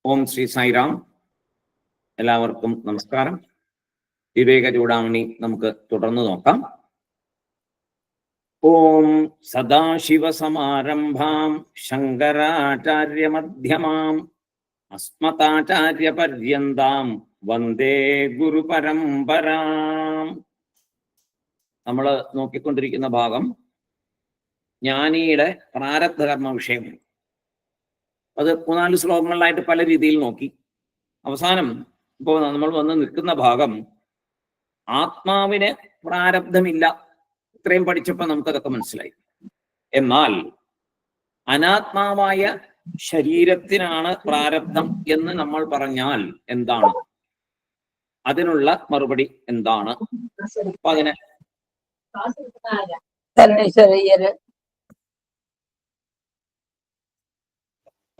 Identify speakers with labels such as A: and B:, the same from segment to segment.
A: ഓം ശ്രീ സായിറാം. എല്ലാവർക്കും നമസ്കാരം. വിവേക ചൂടാമണി നമുക്ക് തുടർന്ന് നോക്കാം. ഓം സദാശിവസമാരംഭാം ശങ്കരാചാര്യമധ്യമാം അസ്മതാചാര്യപര്യന്താം വന്ദേ ഗുരുപരമ്പരാം. നമ്മൾ നോക്കിക്കൊണ്ടിരിക്കുന്ന ഭാഗം ജ്ഞാനിയുടെ പ്രാരബ്ധകർമ്മ വിഷയമാണ്. അത് 3-4 ശ്ലോകങ്ങളിലായിട്ട് പല രീതിയിൽ നോക്കി. അവസാനം ഇപ്പോൾ നമ്മൾ വന്ന് നിൽക്കുന്ന ഭാഗം ആത്മാവിന് പ്രാരബ്ധമില്ല. ഇത്രയും പഠിച്ചപ്പോൾ നമുക്കതൊക്കെ മനസ്സിലായി. എന്നാൽ അനാത്മാവായ ശരീരത്തിനാണ് പ്രാരബ്ധം എന്ന് നമ്മൾ പറഞ്ഞാൽ എന്താണ്? അതിനുള്ള മറുപടി എന്താണ്? അപ്പൊ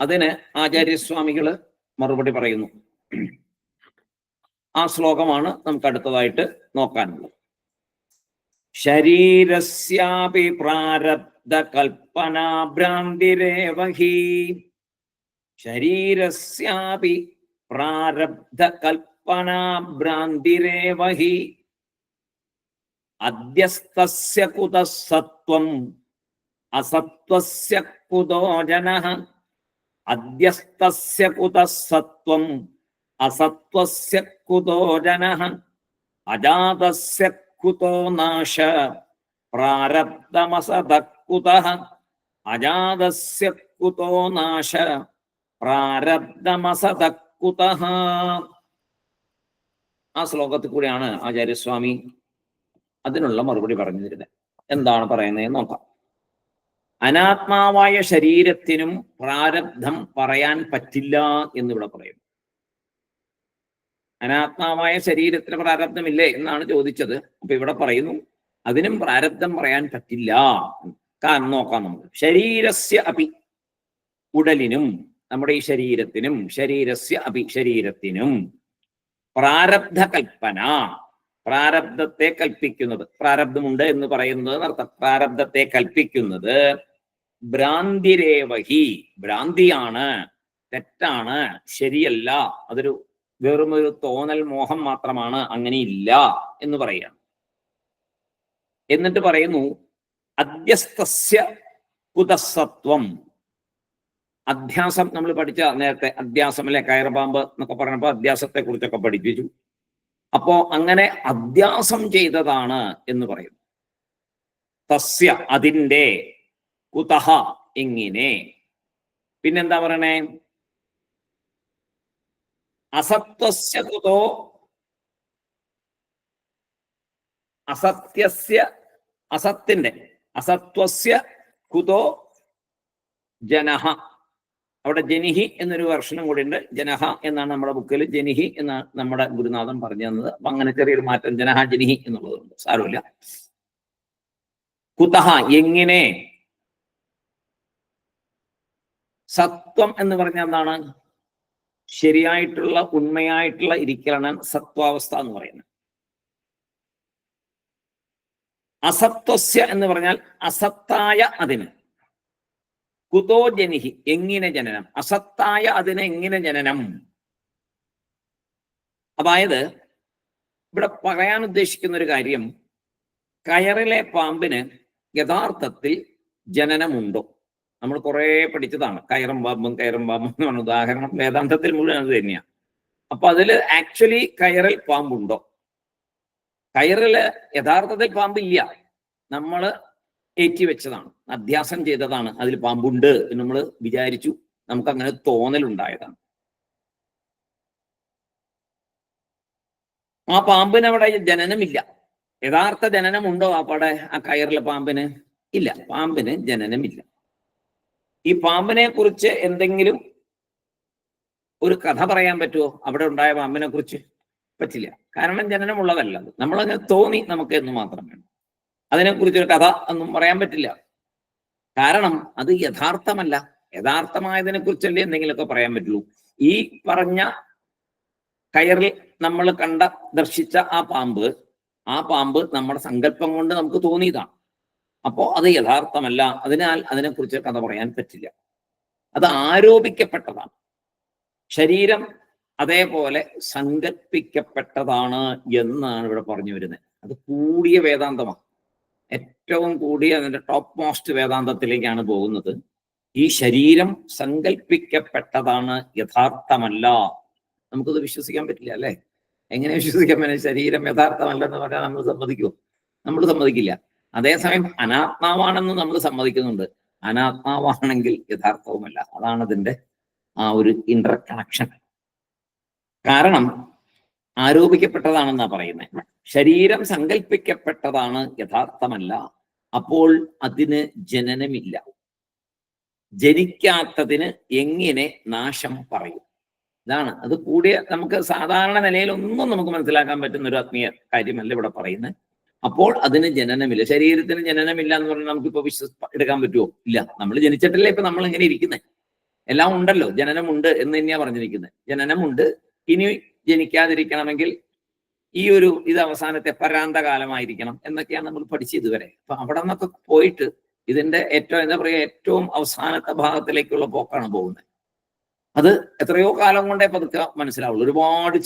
A: അതിന് ആചാര്യസ്വാമികള് മറുപടി പറയുന്നു. ആ ശ്ലോകമാണ് നമുക്ക് അടുത്തതായിട്ട് നോക്കാനുള്ളത്. ശരീരസ്യാപി പ്രാരബ്ധ കൽപ്പനാ ഭ്രാന്തിരേവ ഹി. ശരീരസ്യാപി പ്രാരബ്ധ Kalpana ഭ്രാന്തിരേവ he. അദ്യസ്തസ്യ കുതഃ സത്വം അസത്വസ്യ കുതോ ജനഃ. അദ്യസ്തസ്യ കുതഃ സത്വം അസത്വസ്യ കുതോ ജനഃ. അജാതസ്യ കുതോ നാശ പ്രാരബ്ധമസതഃ കുതഃ. അജാതസ്യ കുതോ നാശ പ്രാരബ്ധമസതഃ കുതഃ. ആ ശ്ലോകത്തിൽ കൂടിയാണ് ആചാര്യസ്വാമി അതിനുള്ള മറുപടി പറഞ്ഞു തരുന്നത്. എന്താണ് പറയുന്നത് നോക്കാം. അനാത്മാവായ ശരീരത്തിനും പ്രാരബ്ധം പറയാൻ പറ്റില്ല എന്നിവിടെ പറയുന്നു. അനാത്മാവായ ശരീരത്തിന് പ്രാരബ്ധമില്ലേ എന്നാണ് ചോദിച്ചത്. അപ്പൊ ഇവിടെ പറയുന്നു അതിനും പ്രാരബ്ധം പറയാൻ പറ്റില്ല. കാരണം നോക്കാം നമുക്ക്. ശരീരസ്യ അപി, ഉടലിനും നമ്മുടെ ഈ ശരീരത്തിനും, ശരീരസ്യ അപി ശരീരത്തിനും പ്രാരബ്ധ കൽപ്പന, പ്രാരബ്ധത്തെ കൽപ്പിക്കുന്നത്, പ്രാരബ്ധമുണ്ട് എന്ന് പറയുന്നത് അർത്ഥം. പ്രാരബ്ധത്തെ കൽപ്പിക്കുന്നത് ഭ്രാന്തിരേവഹി, ഭ്രാന്തിയാണ്, തെറ്റാണ്, ശരിയല്ല, അതൊരു വെറുമൊരു തോന്നൽ, മോഹം മാത്രമാണ്, അങ്ങനെയില്ല എന്ന് പറയാണ്. എന്നിട്ട് പറയുന്നു അധ്യസ്തസ്യ കുതഃ സത്വം. അധ്യാസം നമ്മൾ പഠിച്ച നേരത്തെ അധ്യാസം അല്ലെ, കയറുപാമ്പ് എന്നൊക്കെ പറഞ്ഞപ്പോ അധ്യാസത്തെ കുറിച്ചൊക്കെ പഠിപ്പിച്ചു. അപ്പോ അങ്ങനെ അധ്യാസം ചെയ്തതാണ് എന്ന് പറയുന്നു. തസ്യ അതിൻ്റെ, കുതഃ എങ്ങനെ, പിന്നെന്താ പറയണേ? അസത്വസ്യ കുതോ, അസത്യസ്യ, അസത്തിന്റെ, അസത്വസ്യ കുതോ ജനഃ. അവിടെ ജനിഹി എന്നൊരു വെർഷനും കൂടി ഉണ്ട്. ജനഹ എന്നാണ് നമ്മുടെ ബുക്കിൽ, ജനിഹി എന്നാണ് നമ്മുടെ ഗുരുനാഥൻ പറഞ്ഞു തന്നത്. അപ്പൊ അങ്ങനെ ചെറിയൊരു മാറ്റം, ജനഹ ജനിഹി എന്നുള്ളതുണ്ട്, സാരമില്ല. കുതഃ എങ്ങനെ. സത്വം എന്ന് പറഞ്ഞാൽ എന്താണ്? ശരിയായിട്ടുള്ള, ഉണ്മയായിട്ടുള്ള ഇരിക്കലാണ് സത്വാവസ്ഥ എന്ന് പറയുന്നത്. അസത്വസ്യ എന്ന് പറഞ്ഞാൽ അസത്തായ അതിന്. കുതോ ജനിഹി എങ്ങനെ ജനനം, അസത്തായ അതിന് എങ്ങനെ ജനനം. അതായത് ഇവിടെ പറയാൻ ഉദ്ദേശിക്കുന്ന ഒരു കാര്യം, കയറിലെ പാമ്പിന് യഥാർത്ഥത്തിൽ ജനനമുണ്ടോ? നമ്മൾ കുറെ പഠിച്ചതാണ്. കയറും പാമ്പും കയറും പാമ്പും എന്നാണ് ഉദാഹരണം. വേദാന്തത്തിൽ മുഴുവൻ അത് തന്നെയാണ്. അപ്പൊ അതിൽ ആക്ച്വലി കയറിൽ പാമ്പുണ്ടോ? കയറില് യഥാർത്ഥത്തിൽ പാമ്പില്ല, നമ്മൾ ഏറ്റി വെച്ചതാണ്, അധ്യാസം ചെയ്തതാണ്. അതിൽ പാമ്പുണ്ട് എന്ന് നമ്മൾ വിചാരിച്ചു, നമുക്ക് അങ്ങനെ തോന്നലുണ്ടായതാണ്. ആ പാമ്പിന് അവിടെ ജനനമില്ല. യഥാർത്ഥ ജനനമുണ്ടോ അവിടെ ആ കയറിലെ പാമ്പിന്? ഇല്ല, പാമ്പിന് ജനനമില്ല. ഈ പാമ്പിനെ കുറിച്ച് എന്തെങ്കിലും ഒരു കഥ പറയാൻ പറ്റുമോ അവിടെ ഉണ്ടായ പാമ്പിനെ കുറിച്ച്? പറ്റില്ല. കാരണം ജനനമുള്ളതല്ല അത്. നമ്മളങ്ങനെ തോന്നി നമുക്ക് എന്ന് മാത്രമേ. അതിനെക്കുറിച്ചൊരു കഥ ഒന്നും പറയാൻ പറ്റില്ല. കാരണം അത് യഥാർത്ഥമല്ല. യഥാർത്ഥമായതിനെ കുറിച്ചല്ലേ എന്തെങ്കിലുമൊക്കെ പറയാൻ പറ്റുള്ളൂ. ഈ പറഞ്ഞ കയറിൽ നമ്മൾ ദർശിച്ച ആ പാമ്പ് നമ്മുടെ സങ്കല്പം കൊണ്ട് നമുക്ക് തോന്നിയതാണ്. അപ്പോ അത് യഥാർത്ഥമല്ല. അതിനാൽ അതിനെക്കുറിച്ച് കഥ പറയാൻ പറ്റില്ല. അത് ആരോപിക്കപ്പെട്ടതാണ്. ശരീരം അതേപോലെ സങ്കല്പിക്കപ്പെട്ടതാണ് എന്നാണ് ഇവിടെ പറഞ്ഞു വരുന്നത്. അത് കൂടിയ വേദാന്തമാണ്. ഏറ്റവും കൂടിയ അതിന്റെ ടോപ്പ് മോസ്റ്റ് വേദാന്തത്തിലേക്കാണ് പോകുന്നത്. ഈ ശരീരം സങ്കല്പിക്കപ്പെട്ടതാണ്, യഥാർത്ഥമല്ല. നമുക്കത് വിശ്വസിക്കാൻ പറ്റില്ല അല്ലെ? എങ്ങനെ വിശ്വസിക്കാൻ പറ്റും? ശരീരം യഥാർത്ഥമല്ലെന്ന് പറഞ്ഞാൽ നമ്മൾ സമ്മതിക്കുമോ? നമ്മൾ സമ്മതിക്കില്ല. അതേസമയം അനാത്മാവാണെന്ന് നമ്മൾ സമ്മതിക്കുന്നുണ്ട്. അനാത്മാവാണെങ്കിൽ യഥാർത്ഥവുമല്ല. അതാണ് അതിന്റെ ആ ഒരു ഇന്റർ കണക്ഷൻ. കാരണം ആരോപിക്കപ്പെട്ടതാണെന്നാ പറയുന്നത്. ശരീരം സങ്കല്പിക്കപ്പെട്ടതാണ്, യഥാർത്ഥമല്ല. അപ്പോൾ അതിന് ജനനമില്ല. ജനിക്കാത്തതിന് എങ്ങനെ നാശം പറയും? ഇതാണ് അത് കൂടിയ. നമുക്ക് സാധാരണ നിലയിലൊന്നും നമുക്ക് മനസ്സിലാക്കാൻ പറ്റുന്ന ഒരു ആത്മീയ കാര്യമല്ല ഇവിടെ പറയുന്നത്. അപ്പോൾ അതിന് ജനനമില്ല. ശരീരത്തിന് ജനനമില്ല എന്ന് പറഞ്ഞാൽ നമുക്കിപ്പോ എടുക്കാൻ പറ്റുമോ? ഇല്ല. നമ്മൾ ജനിച്ചിട്ടല്ലേ ഇപ്പൊ നമ്മൾ ഇങ്ങനെ ഇരിക്കുന്നത്. എല്ലാം ഉണ്ടല്ലോ, ജനനമുണ്ട് എന്ന് തന്നെയാ പറഞ്ഞിരിക്കുന്നത്. ജനനമുണ്ട്. ഇനി ജനിക്കാതിരിക്കണമെങ്കിൽ ഈ ഒരു ഇത് അവസാനത്തെ പരാന്തകാലമായിരിക്കണം എന്നൊക്കെയാണ് നമ്മൾ പഠിച്ചത് ഇതുവരെ. അപ്പൊ അവിടെ നിന്നൊക്കെ പോയിട്ട് ഇതിന്റെ ഏറ്റവും എന്താ പറയുക, ഏറ്റവും അവസാനത്തെ ഭാഗത്തിലേക്കുള്ള പോക്കാണ് പോകുന്നത്. അത് എത്രയോ കാലം കൊണ്ടേ പതുക്കെ മനസ്സിലാവുള്ളൂ. ഒരുപാട്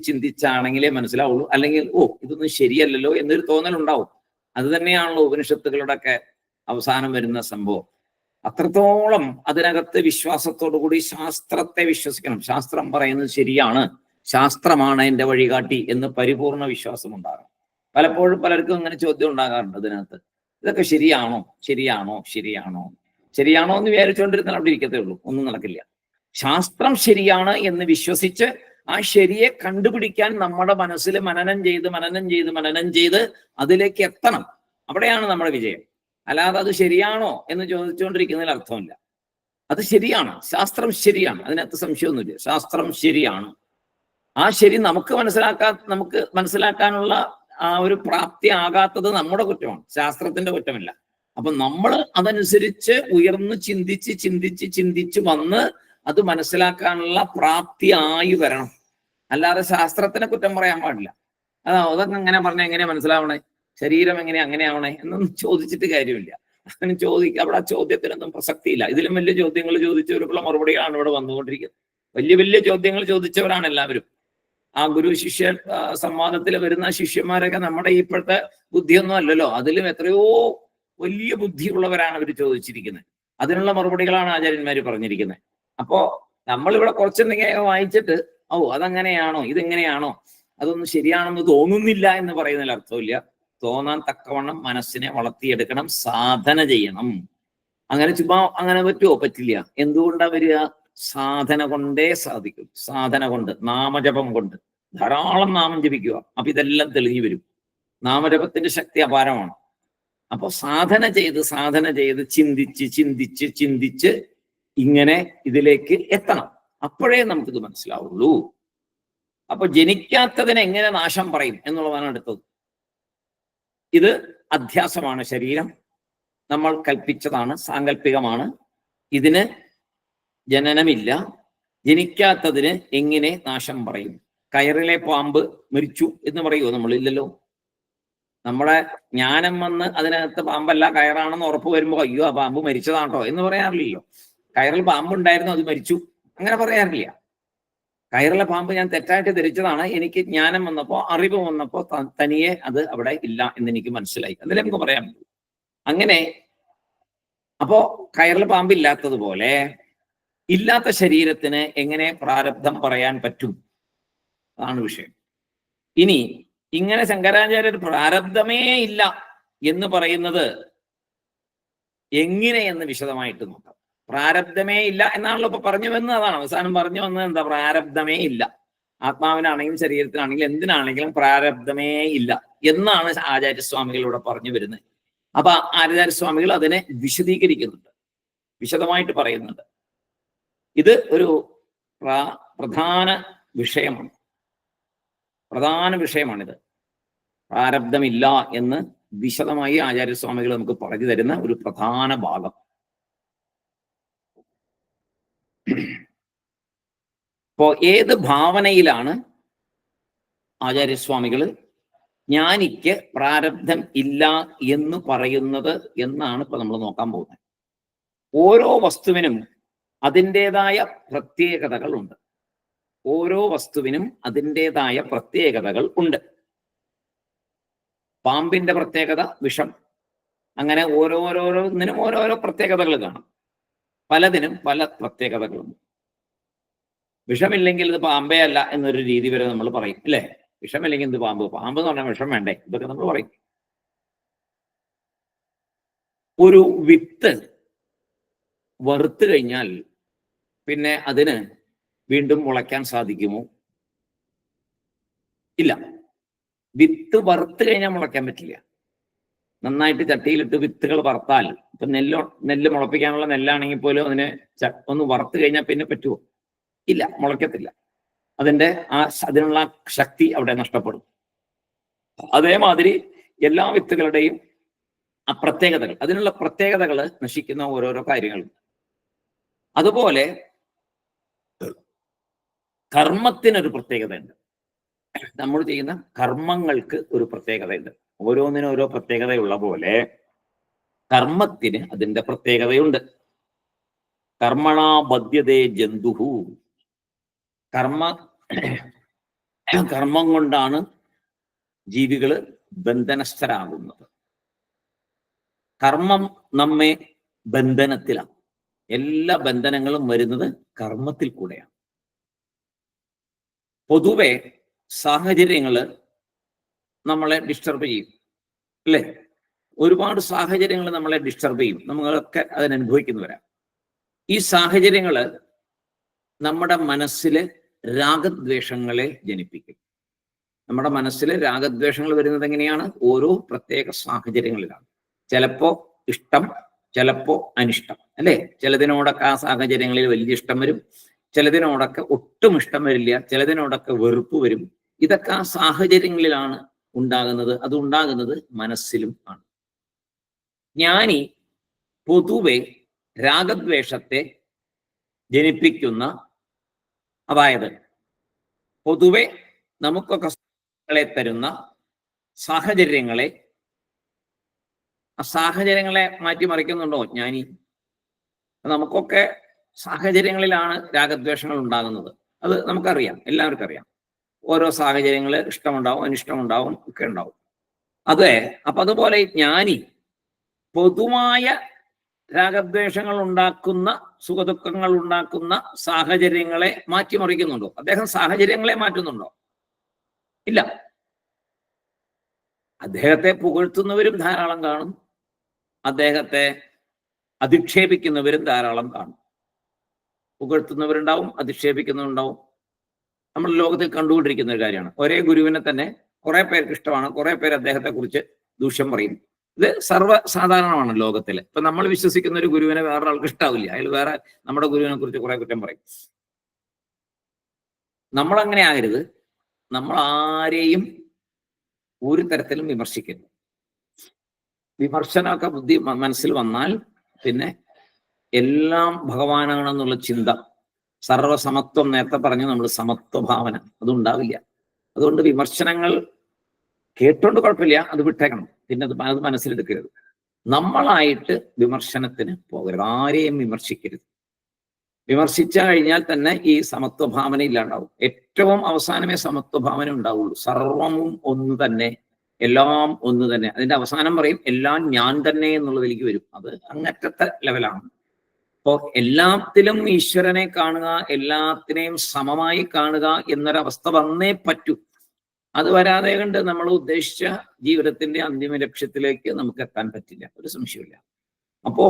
A: ചിന്തിച്ചാണെങ്കിലേ മനസ്സിലാവുള്ളൂ. അല്ലെങ്കിൽ ഇതൊന്നും ശരിയല്ലല്ലോ എന്നൊരു തോന്നലുണ്ടാവും. അത് തന്നെയാണല്ലോ ഉപനിഷത്തുകളുടെ ഒക്കെ അവസാനം വരുന്ന സംഭവം. അത്രത്തോളം അതിനകത്ത് വിശ്വാസത്തോടു കൂടി ശാസ്ത്രത്തെ വിശ്വസിക്കണം. ശാസ്ത്രം പറയുന്നത് ശരിയാണ്, ശാസ്ത്രമാണ് എൻ്റെ വഴികാട്ടി എന്ന് പരിപൂർണ വിശ്വാസം ഉണ്ടാകണം. പലപ്പോഴും പലർക്കും ഇങ്ങനെ ചോദ്യം ഉണ്ടാകാറുണ്ട് അതിനകത്ത്, ഇതൊക്കെ ശരിയാണോ എന്ന് വിചാരിച്ചുകൊണ്ടിരുന്നാൽ അവിടെ ഇരിക്കത്തേ ഉള്ളൂ, ഒന്നും നടക്കില്ല. ശാസ്ത്രം ശരിയാണ് എന്ന് വിശ്വസിച്ച് ആ ശരിയെ കണ്ടുപിടിക്കാൻ നമ്മുടെ മനസ്സിൽ മനനം ചെയ്ത് അതിലേക്ക് എത്തണം. അവിടെയാണ് നമ്മുടെ വിജയം. അല്ലാതെ അത് ശരിയാണോ എന്ന് ചോദിച്ചുകൊണ്ടിരിക്കുന്നതിൽ അർത്ഥമില്ല. അത് ശരിയാണ്, ശാസ്ത്രം ശരിയാണ്, അതിനകത്ത് സംശയമൊന്നുമില്ല. ശാസ്ത്രം ശരിയാണ്. ആ ശരി നമുക്ക് മനസ്സിലാക്കാനുള്ള ആ ഒരു പ്രാപ്തി ആകാത്തത് നമ്മുടെ കുറ്റമാണ്, ശാസ്ത്രത്തിന്റെ കുറ്റമല്ല. അപ്പൊ നമ്മൾ അതനുസരിച്ച് ഉയർന്ന് ചിന്തിച്ച് വന്ന് അത് മനസ്സിലാക്കാനുള്ള പ്രാപ്തി ആയി വരണം. അല്ലാതെ ശാസ്ത്രത്തിനെ കുറ്റം പറയാൻ പാടില്ല. അതൊക്കെ എങ്ങനെ പറഞ്ഞാൽ എങ്ങനെയാ മനസ്സിലാവണേ, ശരീരം അങ്ങനെയാവണേ എന്നൊന്നും ചോദിച്ചിട്ട് കാര്യമില്ല. അങ്ങനെ അവിടെ ആ ചോദ്യത്തിനൊന്നും പ്രസക്തിയില്ല. ഇതിലും വലിയ ചോദ്യങ്ങൾ ചോദിച്ചവർക്കുള്ള മറുപടികളാണ് ഇവിടെ വന്നുകൊണ്ടിരിക്കുന്നത്. വലിയ ചോദ്യങ്ങൾ ചോദിച്ചവരാണ് എല്ലാവരും. ആ ഗുരു ശിഷ്യ സംവാദത്തിൽ വരുന്ന ശിഷ്യന്മാരൊക്കെ നമ്മുടെ ഇപ്പോഴത്തെ ബുദ്ധിയൊന്നും അല്ലല്ലോ, അതിലും എത്രയോ വലിയ ബുദ്ധിയുള്ളവരാണ് അവർ ചോദിച്ചിരിക്കുന്നത്. അതിനുള്ള മറുപടികളാണ് ആചാര്യന്മാർ പറഞ്ഞിരിക്കുന്നത്. അപ്പോ നമ്മളിവിടെ കുറച്ചെന്തെങ്കിലും വായിച്ചിട്ട് അതങ്ങനെയാണോ ഇതെങ്ങനെയാണോ അതൊന്നും ശരിയാണെന്ന് തോന്നുന്നില്ല എന്ന് പറയുന്നതിൽ അർത്ഥമില്ല. തോന്നാൻ തക്കവണ്ണം മനസ്സിനെ വളർത്തിയെടുക്കണം, സാധന ചെയ്യണം. അങ്ങനെ ചുമ്മാ അങ്ങനെ പറ്റുമോ? പറ്റില്ല. എന്തുകൊണ്ടാ വരിക? സാധന കൊണ്ടേ സാധിക്കും. സാധന കൊണ്ട്, നാമജപം കൊണ്ട് ധാരാളം നാമം ജപിക്കുക. അപ്പൊ ഇതെല്ലാം തെളിഞ്ഞു വരും. നാമജപത്തിന്റെ ശക്തി അപാരമാണ്. അപ്പൊ സാധന ചെയ്ത് ചിന്തിച്ച് ഇങ്ങനെ ഇതിലേക്ക് എത്തണം. അപ്പോഴേ നമുക്കിത് മനസ്സിലാവുള്ളൂ. അപ്പൊ ജനിക്കാത്തതിന് എങ്ങനെ നാശം പറയും എന്നുള്ളതാണ് അടുത്തത്. ഇത് അധ്യാസമാണ്. ശരീരം നമ്മൾ കൽപ്പിച്ചതാണ്, സാങ്കല്പികമാണ്. ഇതിന് ജനനമില്ല. ജനിക്കാത്തതിന് എങ്ങനെ നാശം പറയും? കയറിലെ പാമ്പ് മരിച്ചു എന്ന് പറയുമോ നമ്മൾ? ഇല്ലല്ലോ. നമ്മുടെ ജ്ഞാനം വന്ന് അതിനകത്ത് പാമ്പല്ല കയറാണെന്ന് ഉറപ്പ് വരുമ്പോ അയ്യോ ആ പാമ്പ് മരിച്ചതാണോ എന്ന് പറയാറില്ലല്ലോ. കയറിൽ പാമ്പുണ്ടായിരുന്നു, അത് മരിച്ചു, അങ്ങനെ പറയാറില്ല. കയറിലെ പാമ്പ് ഞാൻ തെറ്റായിട്ട് ധരിച്ചതാണ്, എനിക്ക് ജ്ഞാനം വന്നപ്പോ, അറിവ് വന്നപ്പോ തനിയെ അത് അവിടെ ഇല്ല എന്ന് എനിക്ക് മനസ്സിലായി, അതിൽ നമുക്ക് പറയാൻ പറ്റും. അങ്ങനെ അപ്പോ കയറിലെ പാമ്പ് ഇല്ലാത്തതുപോലെ ഇല്ലാത്ത ശരീരത്തിന് എങ്ങനെ പ്രാരബ്ധം പറയാൻ പറ്റും? അതാണ് വിഷയം. ഇനി ഇങ്ങനെ ശങ്കരാചാര്യർ പ്രാരബ്ധമേ ഇല്ല എന്ന് പറയുന്നത് എങ്ങനെയെന്ന് വിശദമായിട്ട് നോക്കാം. പ്രാരബ്ധമേ ഇല്ല എന്നാണല്ലോ ഇപ്പൊ പറഞ്ഞു വന്നത്. അതാണ് അവസാനം പറഞ്ഞു വന്നത്. എന്താ? പ്രാരബ്ധമേ ഇല്ല. ആത്മാവിനാണെങ്കിലും ശരീരത്തിനാണെങ്കിലും എന്തിനാണെങ്കിലും പ്രാരബ്ധമേ ഇല്ല എന്നാണ് ആചാര്യസ്വാമികളിലൂടെ പറഞ്ഞു വരുന്നത്. അപ്പൊ ആചാര്യസ്വാമികൾ അതിനെ വിശദീകരിക്കുന്നുണ്ട്, വിശദമായിട്ട് പറയുന്നുണ്ട്. ഇത് ഒരു പ്രധാന വിഷയമാണിത്. പ്രാരബ്ധമില്ല എന്ന് വിശദമായി ആചാര്യസ്വാമികൾ നമുക്ക് പറഞ്ഞു തരുന്ന ഒരു പ്രധാന ഭാഗം. ഇപ്പോ ഏത് ഭാവനയിലാണ് ആചാര്യസ്വാമികൾ ജ്ഞാനിക്ക് പ്രാരബ്ധം ഇല്ല എന്ന് പറയുന്നത് എന്നാണ് ഇപ്പൊ നമ്മൾ നോക്കാൻ പോകുന്നത്. ഓരോ വസ്തുവിനും അതിൻ്റെതായ പ്രത്യേകതകളുണ്ട്. ഓരോ വസ്തുവിനും അതിൻ്റെതായ പ്രത്യേകതകൾ ഉണ്ട്. പാമ്പിന്റെ പ്രത്യേകത വിഷം. അങ്ങനെ ഓരോന്നിനും ഓരോരോ പ്രത്യേകതകൾ കാണും. പലതിനും പല പ്രത്യേകതകളുണ്ട്. വിഷമില്ലെങ്കിൽ ഇത് പാമ്പേ അല്ല എന്നൊരു രീതി വരെ നമ്മൾ പറയും, അല്ലേ? വിഷമില്ലെങ്കിൽ ഇത് പാമ്പ് എന്ന് പറഞ്ഞാൽ വിഷം വേണ്ടേ, ഇതൊക്കെ നമ്മൾ പറയും. ഒരു വിത്ത് വറുത്ത് കഴിഞ്ഞാൽ പിന്നെ അതിന് വീണ്ടും മുളയ്ക്കാൻ സാധിക്കുമോ? ഇല്ല. വിത്ത് വറുത്ത് കഴിഞ്ഞാൽ മുളയ്ക്കാൻ പറ്റില്ല. നന്നായിട്ട് ചട്ടിയിലിട്ട് വിത്തുകൾ വറുത്താൽ, ഇപ്പൊ നെല്ല് മുളപ്പിക്കാനുള്ള നെല്ലാണെങ്കിൽ പോലും അതിനെ ഒന്ന് വറുത്ത് കഴിഞ്ഞാൽ പിന്നെ പറ്റുമോ? ഇല്ല, മുളയ്ക്കത്തില്ല. അതിനുള്ള ശക്തി അവിടെ നഷ്ടപ്പെടും. അതേമാതിരി എല്ലാ വിത്തുകളുടെയും ആ പ്രത്യേകതകൾ, അതിനുള്ള പ്രത്യേകതകൾ നശിക്കുന്ന ഓരോരോ കാര്യങ്ങളും. അതുപോലെ കർമ്മത്തിനൊരു പ്രത്യേകതയുണ്ട്. നമ്മൾ ചെയ്യുന്ന കർമ്മങ്ങൾക്ക് ഒരു പ്രത്യേകതയുണ്ട്. ഓരോന്നിനും ഓരോ പ്രത്യേകതയുള്ള പോലെ കർമ്മത്തിന് അതിൻ്റെ പ്രത്യേകതയുണ്ട്. കർമ്മണാ ബധ്യതേ ജന്തുഹു. കർമ്മം കൊണ്ടാണ് ജീവികൾ ബന്ധനസ്ഥരാകുന്നത്. കർമ്മം നമ്മെ ബന്ധനത്തിലാണ്. എല്ലാ ബന്ധനങ്ങളും വരുന്നത് കർമ്മത്തിൽ കൂടെയാണ്. പൊതുവെ സാഹചര്യങ്ങൾ നമ്മളെ ഡിസ്റ്റർബ് ചെയ്യും, അല്ലേ? ഒരുപാട് സാഹചര്യങ്ങൾ നമ്മളെ ഡിസ്റ്റർബ് ചെയ്യും. നമ്മളൊക്കെ അതിനനുഭവിക്കുന്നവരാ. ഈ സാഹചര്യങ്ങൾ നമ്മുടെ മനസ്സിൽ രാഗദ്വേഷങ്ങളെ ജനിപ്പിക്കും. നമ്മുടെ മനസ്സിൽ രാഗദ്വേഷങ്ങൾ വരുന്നത് എങ്ങനെയാണ്? ഓരോ പ്രത്യേക സാഹചര്യങ്ങളിലാണ്. ചിലപ്പോ ഇഷ്ടം, ചിലപ്പോ അനിഷ്ടം, അല്ലേ? ചിലതിനോടൊക്കെ ആ സാഹചര്യങ്ങളിൽ വലിയ ഇഷ്ടം വരും, ചിലതിനോടൊക്കെ ഒട്ടും ഇഷ്ടം വരില്ല, ചിലതിനോടൊക്കെ വെറുപ്പ് വരും. ഇതൊക്കെ ആ സാഹചര്യങ്ങളിലാണ് ഉണ്ടാകുന്നത്. അത് ഉണ്ടാകുന്നത് മനസ്സിലും ആണ്. ജ്ഞാനി പൊതുവെ രാഗദ്വേഷത്തെ ജനിപ്പിക്കുന്ന, അതായത് പൊതുവെ നമുക്കൊക്കെ തരുന്ന സാഹചര്യങ്ങളെ, ആ സാഹചര്യങ്ങളെ മാറ്റിമറിക്കുന്നുണ്ടോ ജ്ഞാനി? നമുക്കൊക്കെ സാഹചര്യങ്ങളിലാണ് രാഗദ്വേഷങ്ങൾ ഉണ്ടാകുന്നത്. അത് നമുക്കറിയാം, എല്ലാവർക്കും അറിയാം. ഓരോ സാഹചര്യങ്ങൾ ഇഷ്ടമുണ്ടാവും, അനിഷ്ടമുണ്ടാവും, ഒക്കെ ഉണ്ടാവും. അതെ. അപ്പൊ അതുപോലെ ജ്ഞാനി പൊതുവായ രാഗദ്വേഷങ്ങൾ ഉണ്ടാക്കുന്ന, സുഖദുഃഖങ്ങൾ ഉണ്ടാക്കുന്ന സാഹചര്യങ്ങളെ മാറ്റിമറിക്കുന്നുണ്ടോ? അദ്ദേഹം സാഹചര്യങ്ങളെ മാറ്റുന്നുണ്ടോ? ഇല്ല. അദ്ദേഹത്തെ പുകഴ്ത്തുന്നവരും ധാരാളം കാണും, അദ്ദേഹത്തെ അധിക്ഷേപിക്കുന്നവരും ധാരാളം കാണും. പുകഴ്ത്തുന്നവരുണ്ടാവും, അധിക്ഷേപിക്കുന്നവരുണ്ടാവും. നമ്മൾ ലോകത്തിൽ കണ്ടുകൊണ്ടിരിക്കുന്ന ഒരു കാര്യമാണ്. ഒരേ ഗുരുവിനെ തന്നെ കുറെ പേർക്ക് ഇഷ്ടമാണ്, കുറെ പേര് അദ്ദേഹത്തെ കുറിച്ച് ദൂഷ്യം പറയും. ഇത് സർവ്വസാധാരണമാണ് ലോകത്തിൽ. ഇപ്പൊ നമ്മൾ വിശ്വസിക്കുന്ന ഒരു ഗുരുവിനെ വേറൊരാൾക്ക് ഇഷ്ടാവില്ല, അയാൾ വേറെ നമ്മുടെ ഗുരുവിനെ കുറിച്ച് കുറെ കുറ്റം പറയും. നമ്മൾ അങ്ങനെ ആകരുത്. നമ്മൾ ആരെയും ഒരു തരത്തിലും വിമർശിക്കരുത്. വിമർശനമൊക്കെ ബുദ്ധി മനസ്സിൽ വന്നാൽ പിന്നെ എല്ലാം ഭഗവാനാണെന്നുള്ള ചിന്ത, സർവസമത്വം, നേരത്തെ പറഞ്ഞു നമ്മൾ സമത്വ ഭാവന, അതുണ്ടാവില്ല. അതുകൊണ്ട് വിമർശനങ്ങൾ കേട്ടോണ്ട് കുഴപ്പമില്ല, അത് വിട്ടേക്കണം. പിന്നെ അത് മനസ്സിലെടുക്കരുത്. നമ്മളായിട്ട് വിമർശനത്തിന് പോകരുത്, ആരെയും വിമർശിക്കരുത്. വിമർശിച്ചു കഴിഞ്ഞാൽ തന്നെ ഈ സമത്വഭാവന ഇല്ലാണ്ടാവും. ഏറ്റവും അവസാനമേ സമത്വഭാവന ഉണ്ടാവുള്ളൂ. സർവവും ഒന്ന് തന്നെ, എല്ലാം ഒന്ന് തന്നെ. അതിന്റെ അവസാനം പറയും എല്ലാം ഞാൻ തന്നെ എന്നുള്ളതിലേക്ക് വരും. അത് അങ്ങറ്റത്തെ ലെവലാണ്. അപ്പോൾ എല്ലാത്തിലും ഈശ്വരനെ കാണുക, എല്ലാത്തിനെയും സമമായി കാണുക എന്നൊരവസ്ഥ വന്നേ പറ്റൂ. അത് വരാതെ കണ്ട് നമ്മൾ ഉദ്ദേശിച്ച ജീവിതത്തിന്റെ അന്തിമ ലക്ഷ്യത്തിലേക്ക് നമുക്ക് എത്താൻ പറ്റില്ല, ഒരു സംശയമില്ല. അപ്പോ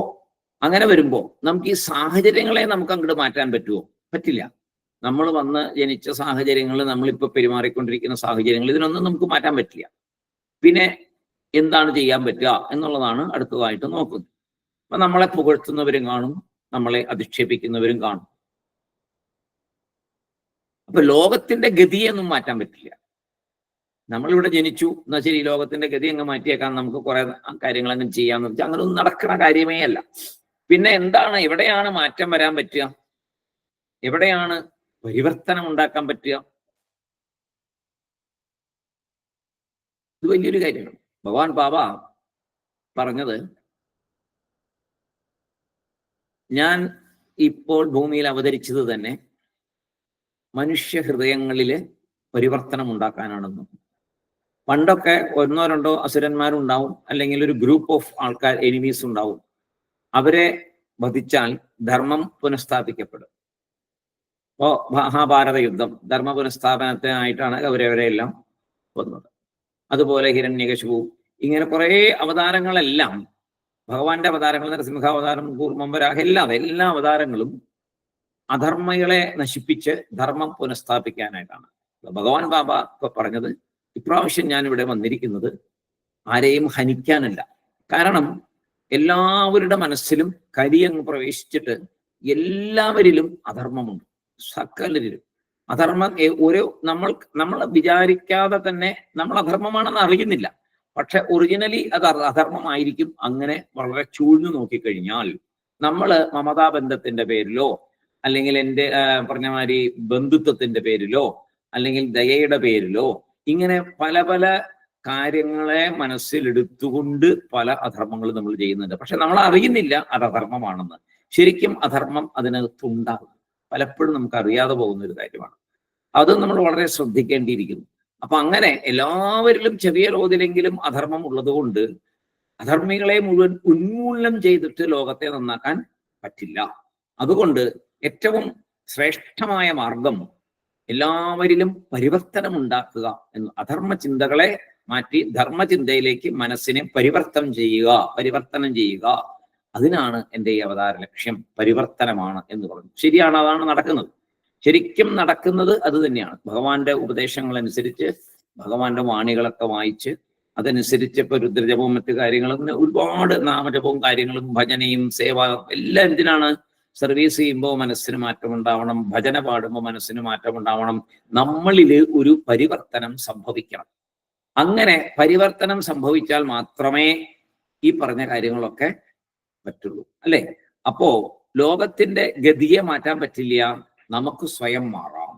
A: അങ്ങനെ വരുമ്പോൾ നമുക്ക് ഈ സാഹചര്യങ്ങളെ നമുക്ക് അങ്ങോട്ട് മാറ്റാൻ പറ്റുമോ? പറ്റില്ല. നമ്മൾ വന്ന് ജനിച്ച സാഹചര്യങ്ങൾ, നമ്മളിപ്പോൾ പെരുമാറിക്കൊണ്ടിരിക്കുന്ന സാഹചര്യങ്ങൾ, ഇതിനൊന്നും നമുക്ക് മാറ്റാൻ പറ്റില്ല. പിന്നെ എന്താണ് ചെയ്യാൻ പറ്റുക എന്നുള്ളതാണ് അടുത്തതായിട്ട് നോക്കുന്നത്. അപ്പൊ നമ്മളെ പുകഴ്ത്തുന്നവരും കാണും, നമ്മളെ അധിക്ഷേപിക്കുന്നവരും കാണും. അപ്പൊ ലോകത്തിന്റെ ഗതിയൊന്നും മാറ്റാൻ പറ്റില്ല. നമ്മളിവിടെ ജനിച്ചു എന്നാൽ ശരി, ലോകത്തിന്റെ ഗതി അങ്ങ് മാറ്റിയേക്കാൻ, നമുക്ക് കുറെ കാര്യങ്ങൾ അങ്ങ് ചെയ്യാന്ന് വെച്ചാൽ അങ്ങനെ ഒന്നും നടക്കുന്ന കാര്യമേ അല്ല. പിന്നെ എന്താണ്, എവിടെയാണ് മാറ്റം വരാൻ പറ്റുക? എവിടെയാണ് പരിവർത്തനം ഉണ്ടാക്കാൻ പറ്റുക? ഇത് വലിയൊരു കാര്യമാണ്. ഭഗവാൻ ബാബ പറഞ്ഞത്, ഞാൻ ഇപ്പോൾ ഭൂമിയിൽ അവതരിച്ചത് തന്നെ മനുഷ്യ ഹൃദയങ്ങളില് പരിവർത്തനം ഉണ്ടാക്കാനാണെന്നും. പണ്ടൊക്കെ ഒന്നോ രണ്ടോ അസുരന്മാരുണ്ടാവും, അല്ലെങ്കിൽ ഒരു ഗ്രൂപ്പ് ഓഫ് ആൾക്കാർ, എനിമീസ് ഉണ്ടാവും. അവരെ വധിച്ചാൽ ധർമ്മം പുനഃസ്ഥാപിക്കപ്പെടും. ഇപ്പോ മഹാഭാരത യുദ്ധം ധർമ്മ പുനഃസ്ഥാപനത്തിനായിട്ടാണ് അവരെല്ലാം വന്നത്. അതുപോലെ ഹിരണ്യകശിപു, ഇങ്ങനെ കുറെ അവതാരങ്ങളെല്ലാം, ഭഗവാന്റെ അവതാരങ്ങൾ, നരസിംഹാവതാരം, കൂർമ്മം വരാഹ, എല്ലാ അവതാരങ്ങളും അധർമ്മങ്ങളെ നശിപ്പിച്ച് ധർമ്മം പുനഃസ്ഥാപിക്കാനായിട്ടാണ്. ഭഗവാൻ ബാബ ഇപ്പൊ പറഞ്ഞത്, ഇപ്രാവശ്യം ഞാൻ ഇവിടെ വന്നിരിക്കുന്നത് ആരെയും ഹനിക്കാനല്ല. കാരണം എല്ലാവരുടെ മനസ്സിലും കരിയങ്ങ് പ്രവേശിച്ചിട്ട് എല്ലാവരിലും അധർമ്മമുണ്ട്, സകലരിലും അധർമ്മം. നമ്മൾ വിചാരിക്കാതെ തന്നെ നമ്മൾ അധർമ്മമാണെന്ന് അറിയുന്നില്ല, പക്ഷെ ഒറിജിനലി അത് അധർമ്മമായിരിക്കും. അങ്ങനെ വളരെ ചൂഴ്ന്നു നോക്കിക്കഴിഞ്ഞാൽ നമ്മള് മമതാബന്ധത്തിന്റെ പേരിലോ, അല്ലെങ്കിൽ എൻ്റെ പറഞ്ഞ മാതിരി ബന്ധുത്വത്തിന്റെ പേരിലോ, അല്ലെങ്കിൽ ദയയുടെ പേരിലോ, ഇങ്ങനെ പല പല കാര്യങ്ങളെ മനസ്സിലെടുത്തുകൊണ്ട് പല അധർമ്മങ്ങളും നമ്മൾ ചെയ്യുന്നുണ്ട്. പക്ഷെ നമ്മൾ അറിയുന്നില്ല അത് അധർമ്മമാണെന്ന്. ശരിക്കും അധർമ്മം അതിനകത്തുണ്ടാകും. പലപ്പോഴും നമുക്ക് അറിയാതെ പോകുന്ന ഒരു കാര്യമാണ്. അത് നമ്മൾ വളരെ ശ്രദ്ധിക്കേണ്ടിയിരിക്കുന്നു. അപ്പൊ അങ്ങനെ എല്ലാവരിലും ചെറിയ തോതിലെങ്കിലും അധർമ്മം ഉള്ളതുകൊണ്ട് അധർമ്മികളെ മുഴുവൻ ഉന്മൂലനം ചെയ്തിട്ട് ലോകത്തെ നന്നാക്കാൻ പറ്റില്ല. അതുകൊണ്ട് ഏറ്റവും ശ്രേഷ്ഠമായ മാർഗം എല്ലാവരിലും പരിവർത്തനം ഉണ്ടാക്കുക എന്ന്, അധർമ്മ ചിന്തകളെ മാറ്റി ധർമ്മചിന്തയിലേക്ക് മനസ്സിനെ പരിവർത്തനം ചെയ്യുക. അതിനാണ് എൻ്റെ ഈ അവതാര ലക്ഷ്യം, പരിവർത്തനമാണ് എന്ന് പറഞ്ഞു. ശരിയാണ്, അതാണ് നടക്കുന്നത്. ശരിക്കും നടക്കുന്നത് അത് തന്നെയാണ്. ഭഗവാന്റെ ഉപദേശങ്ങൾ അനുസരിച്ച്, ഭഗവാന്റെ വാണികളൊക്കെ വായിച്ച് അതനുസരിച്ച് ഇപ്പൊ രുദ്രജപവും മറ്റു കാര്യങ്ങളും, ഒരുപാട് നാമജപവും കാര്യങ്ങളും ഭജനയും സേവ എല്ലാം എന്തിനാണ്? സർവീസ് ചെയ്യുമ്പോൾ മനസ്സിന് മാറ്റം ഉണ്ടാവണം, ഭജന പാടുമ്പോൾ മനസ്സിന് മാറ്റം ഉണ്ടാവണം, നമ്മളില് ഒരു പരിവർത്തനം സംഭവിക്കണം. അങ്ങനെ പരിവർത്തനം സംഭവിച്ചാൽ മാത്രമേ ഈ പറഞ്ഞ കാര്യങ്ങളൊക്കെ പറ്റുള്ളൂ, അല്ലെ? അപ്പോ ലോകത്തിന്റെ ഗതിയെ മാറ്റാൻ പറ്റില്ല, നമുക്ക് സ്വയം മാറാം.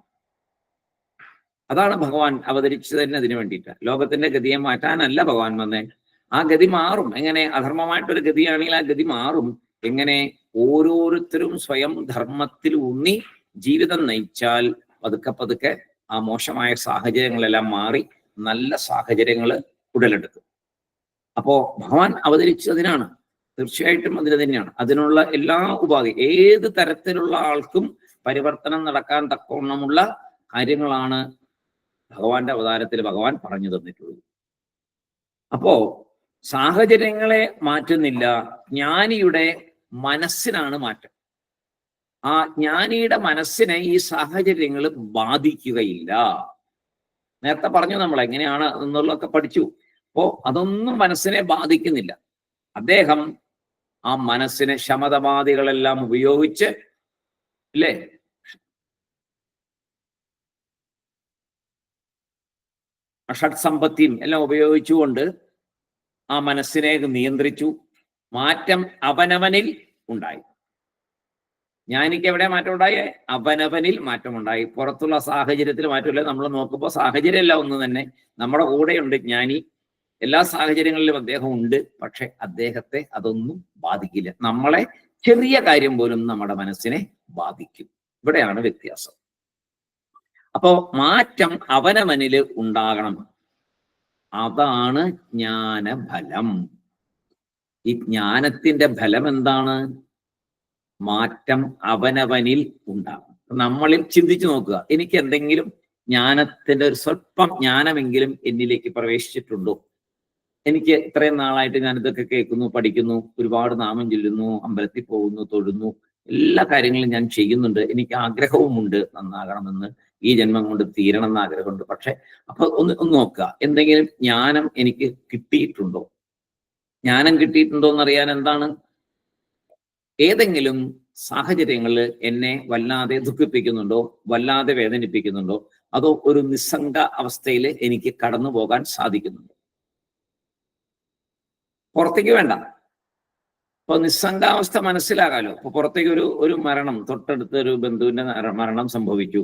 A: അതാണ് ഭഗവാൻ അവതരിച്ചത് തന്നെ അതിനു വേണ്ടിയിട്ട്. ലോകത്തിന്റെ ഗതിയെ മാറ്റാനല്ല ഭഗവാൻ വന്നേ. ആ ഗതി മാറും. എങ്ങനെ? അധർമ്മമായിട്ടൊരു ഗതിയാണെങ്കിൽ ആ ഗതി മാറും. എങ്ങനെ? ഓരോരുത്തരും സ്വയം ധർമ്മത്തിൽ ഊന്നി ജീവിതം നയിച്ചാൽ പതുക്കെ പതുക്കെ ആ മോശമായ സാഹചര്യങ്ങളെല്ലാം മാറി നല്ല സാഹചര്യങ്ങൾ ഉടലെടുക്കും. അപ്പോ ഭഗവാൻ അവതരിച്ചതിനാണ്, തീർച്ചയായിട്ടും അതിന് തന്നെയാണ്. അതിനുള്ള എല്ലാ ഉപാധി, ഏത് തരത്തിലുള്ള ആൾക്കും പരിവർത്തനം നടക്കാൻ തക്കവണ്ണമുള്ള കാര്യങ്ങളാണ് ഭഗവാന്റെ അവതാരത്തിൽ ഭഗവാൻ പറഞ്ഞു തന്നിട്ടുള്ളത്. അപ്പോ സാഹചര്യങ്ങളെ മാറ്റുന്നില്ല, ജ്ഞാനിയുടെ മനസ്സിനാണ് മാറ്റം. ആ ജ്ഞാനിയുടെ മനസ്സിനെ ഈ സാഹചര്യങ്ങൾ ബാധിക്കുകയില്ല. നേരത്തെ പറഞ്ഞു നമ്മൾ എങ്ങനെയാണ് എന്നുള്ളതൊക്കെ പഠിച്ചു. അപ്പോ അതൊന്നും മനസ്സിനെ ബാധിക്കുന്നില്ല. അദ്ദേഹം ആ മനസ്സിനെ ശമതമാദികളെല്ലാം ഉപയോഗിച്ച്, അല്ലേ, ഷഡ്സമ്പത്തിയും എല്ലാം ഉപയോഗിച്ചുകൊണ്ട് ആ മനസ്സിനെ നിയന്ത്രിച്ചു. മാറ്റം അവനവനിൽ ഉണ്ടായി. ജ്ഞാനിക്ക് എവിടെ മാറ്റം ഉണ്ടായേ? അവനവനിൽ മാറ്റമുണ്ടായി. പുറത്തുള്ള സാഹചര്യത്തിൽ മാറ്റമില്ല. നമ്മൾ നോക്കുമ്പോൾ സാഹചര്യം എല്ലാം ഒന്ന് തന്നെ. നമ്മുടെ കൂടെയുണ്ട് ജ്ഞാനി, എല്ലാ സാഹചര്യങ്ങളിലും അദ്ദേഹം ഉണ്ട്. പക്ഷെ അദ്ദേഹത്തെ അതൊന്നും ബാധിക്കില്ല. നമ്മളെ ചെറിയ കാര്യം പോലും നമ്മുടെ മനസ്സിനെ ബാധിക്കും. ഇവിടെയാണ് വ്യത്യാസം. അപ്പോ മാറ്റം അവനവനില് ഉണ്ടാകണം. അതാണ് ജ്ഞാനഫലം. ഈ ജ്ഞാനത്തിന്റെ ഫലം എന്താണ്? മാറ്റം അവനവനിൽ ഉണ്ടാകും. നമ്മളിൽ ചിന്തിച്ചു നോക്കുക, എനിക്ക് എന്തെങ്കിലും ജ്ഞാനത്തിന്റെ ഒരു സ്വല്പം ജ്ഞാനമെങ്കിലും എന്നിലേക്ക് പ്രവേശിച്ചിട്ടുണ്ടോ? എനിക്ക് ഇത്രയും നാളായിട്ട് ഞാൻ ഇതൊക്കെ കേൾക്കുന്നു, പഠിക്കുന്നു, ഒരുപാട് നാമം ചൊല്ലുന്നു, അമ്പലത്തിൽ പോകുന്നു, തൊഴുന്നു, എല്ലാ കാര്യങ്ങളും ഞാൻ ചെയ്യുന്നുണ്ട്. എനിക്ക് ആഗ്രഹവുമുണ്ട് നന്നാകണമെന്ന്, ഈ ജന്മം കൊണ്ട് തീരണം എന്ന് ആഗ്രഹമുണ്ട്. പക്ഷെ അപ്പൊ ഒന്ന് നോക്കുക, എന്തെങ്കിലും ജ്ഞാനം എനിക്ക് കിട്ടിയിട്ടുണ്ടോ? ജ്ഞാനം കിട്ടിയിട്ടുണ്ടോ എന്നറിയാൻ എന്താണ്? ഏതെങ്കിലും സാഹചര്യങ്ങളിൽ എന്നെ വല്ലാതെ ദുഃഖിപ്പിക്കുന്നുണ്ടോ, വല്ലാതെ വേദനിപ്പിക്കുന്നുണ്ടോ, അതോ ഒരു നിസ്സംഗ അവസ്ഥയിൽ എനിക്ക് കടന്നു പോകാൻ സാധിക്കുന്നുണ്ടോ? പുറത്തേക്ക് വേണ്ട. ഇപ്പൊ നിസ്സംഗാവസ്ഥ മനസ്സിലാകാലോ. ഇപ്പൊ പുറത്തേക്ക് ഒരു മരണം, തൊട്ടടുത്ത ഒരു ബന്ധുവിന്റെ മരണം സംഭവിച്ചു.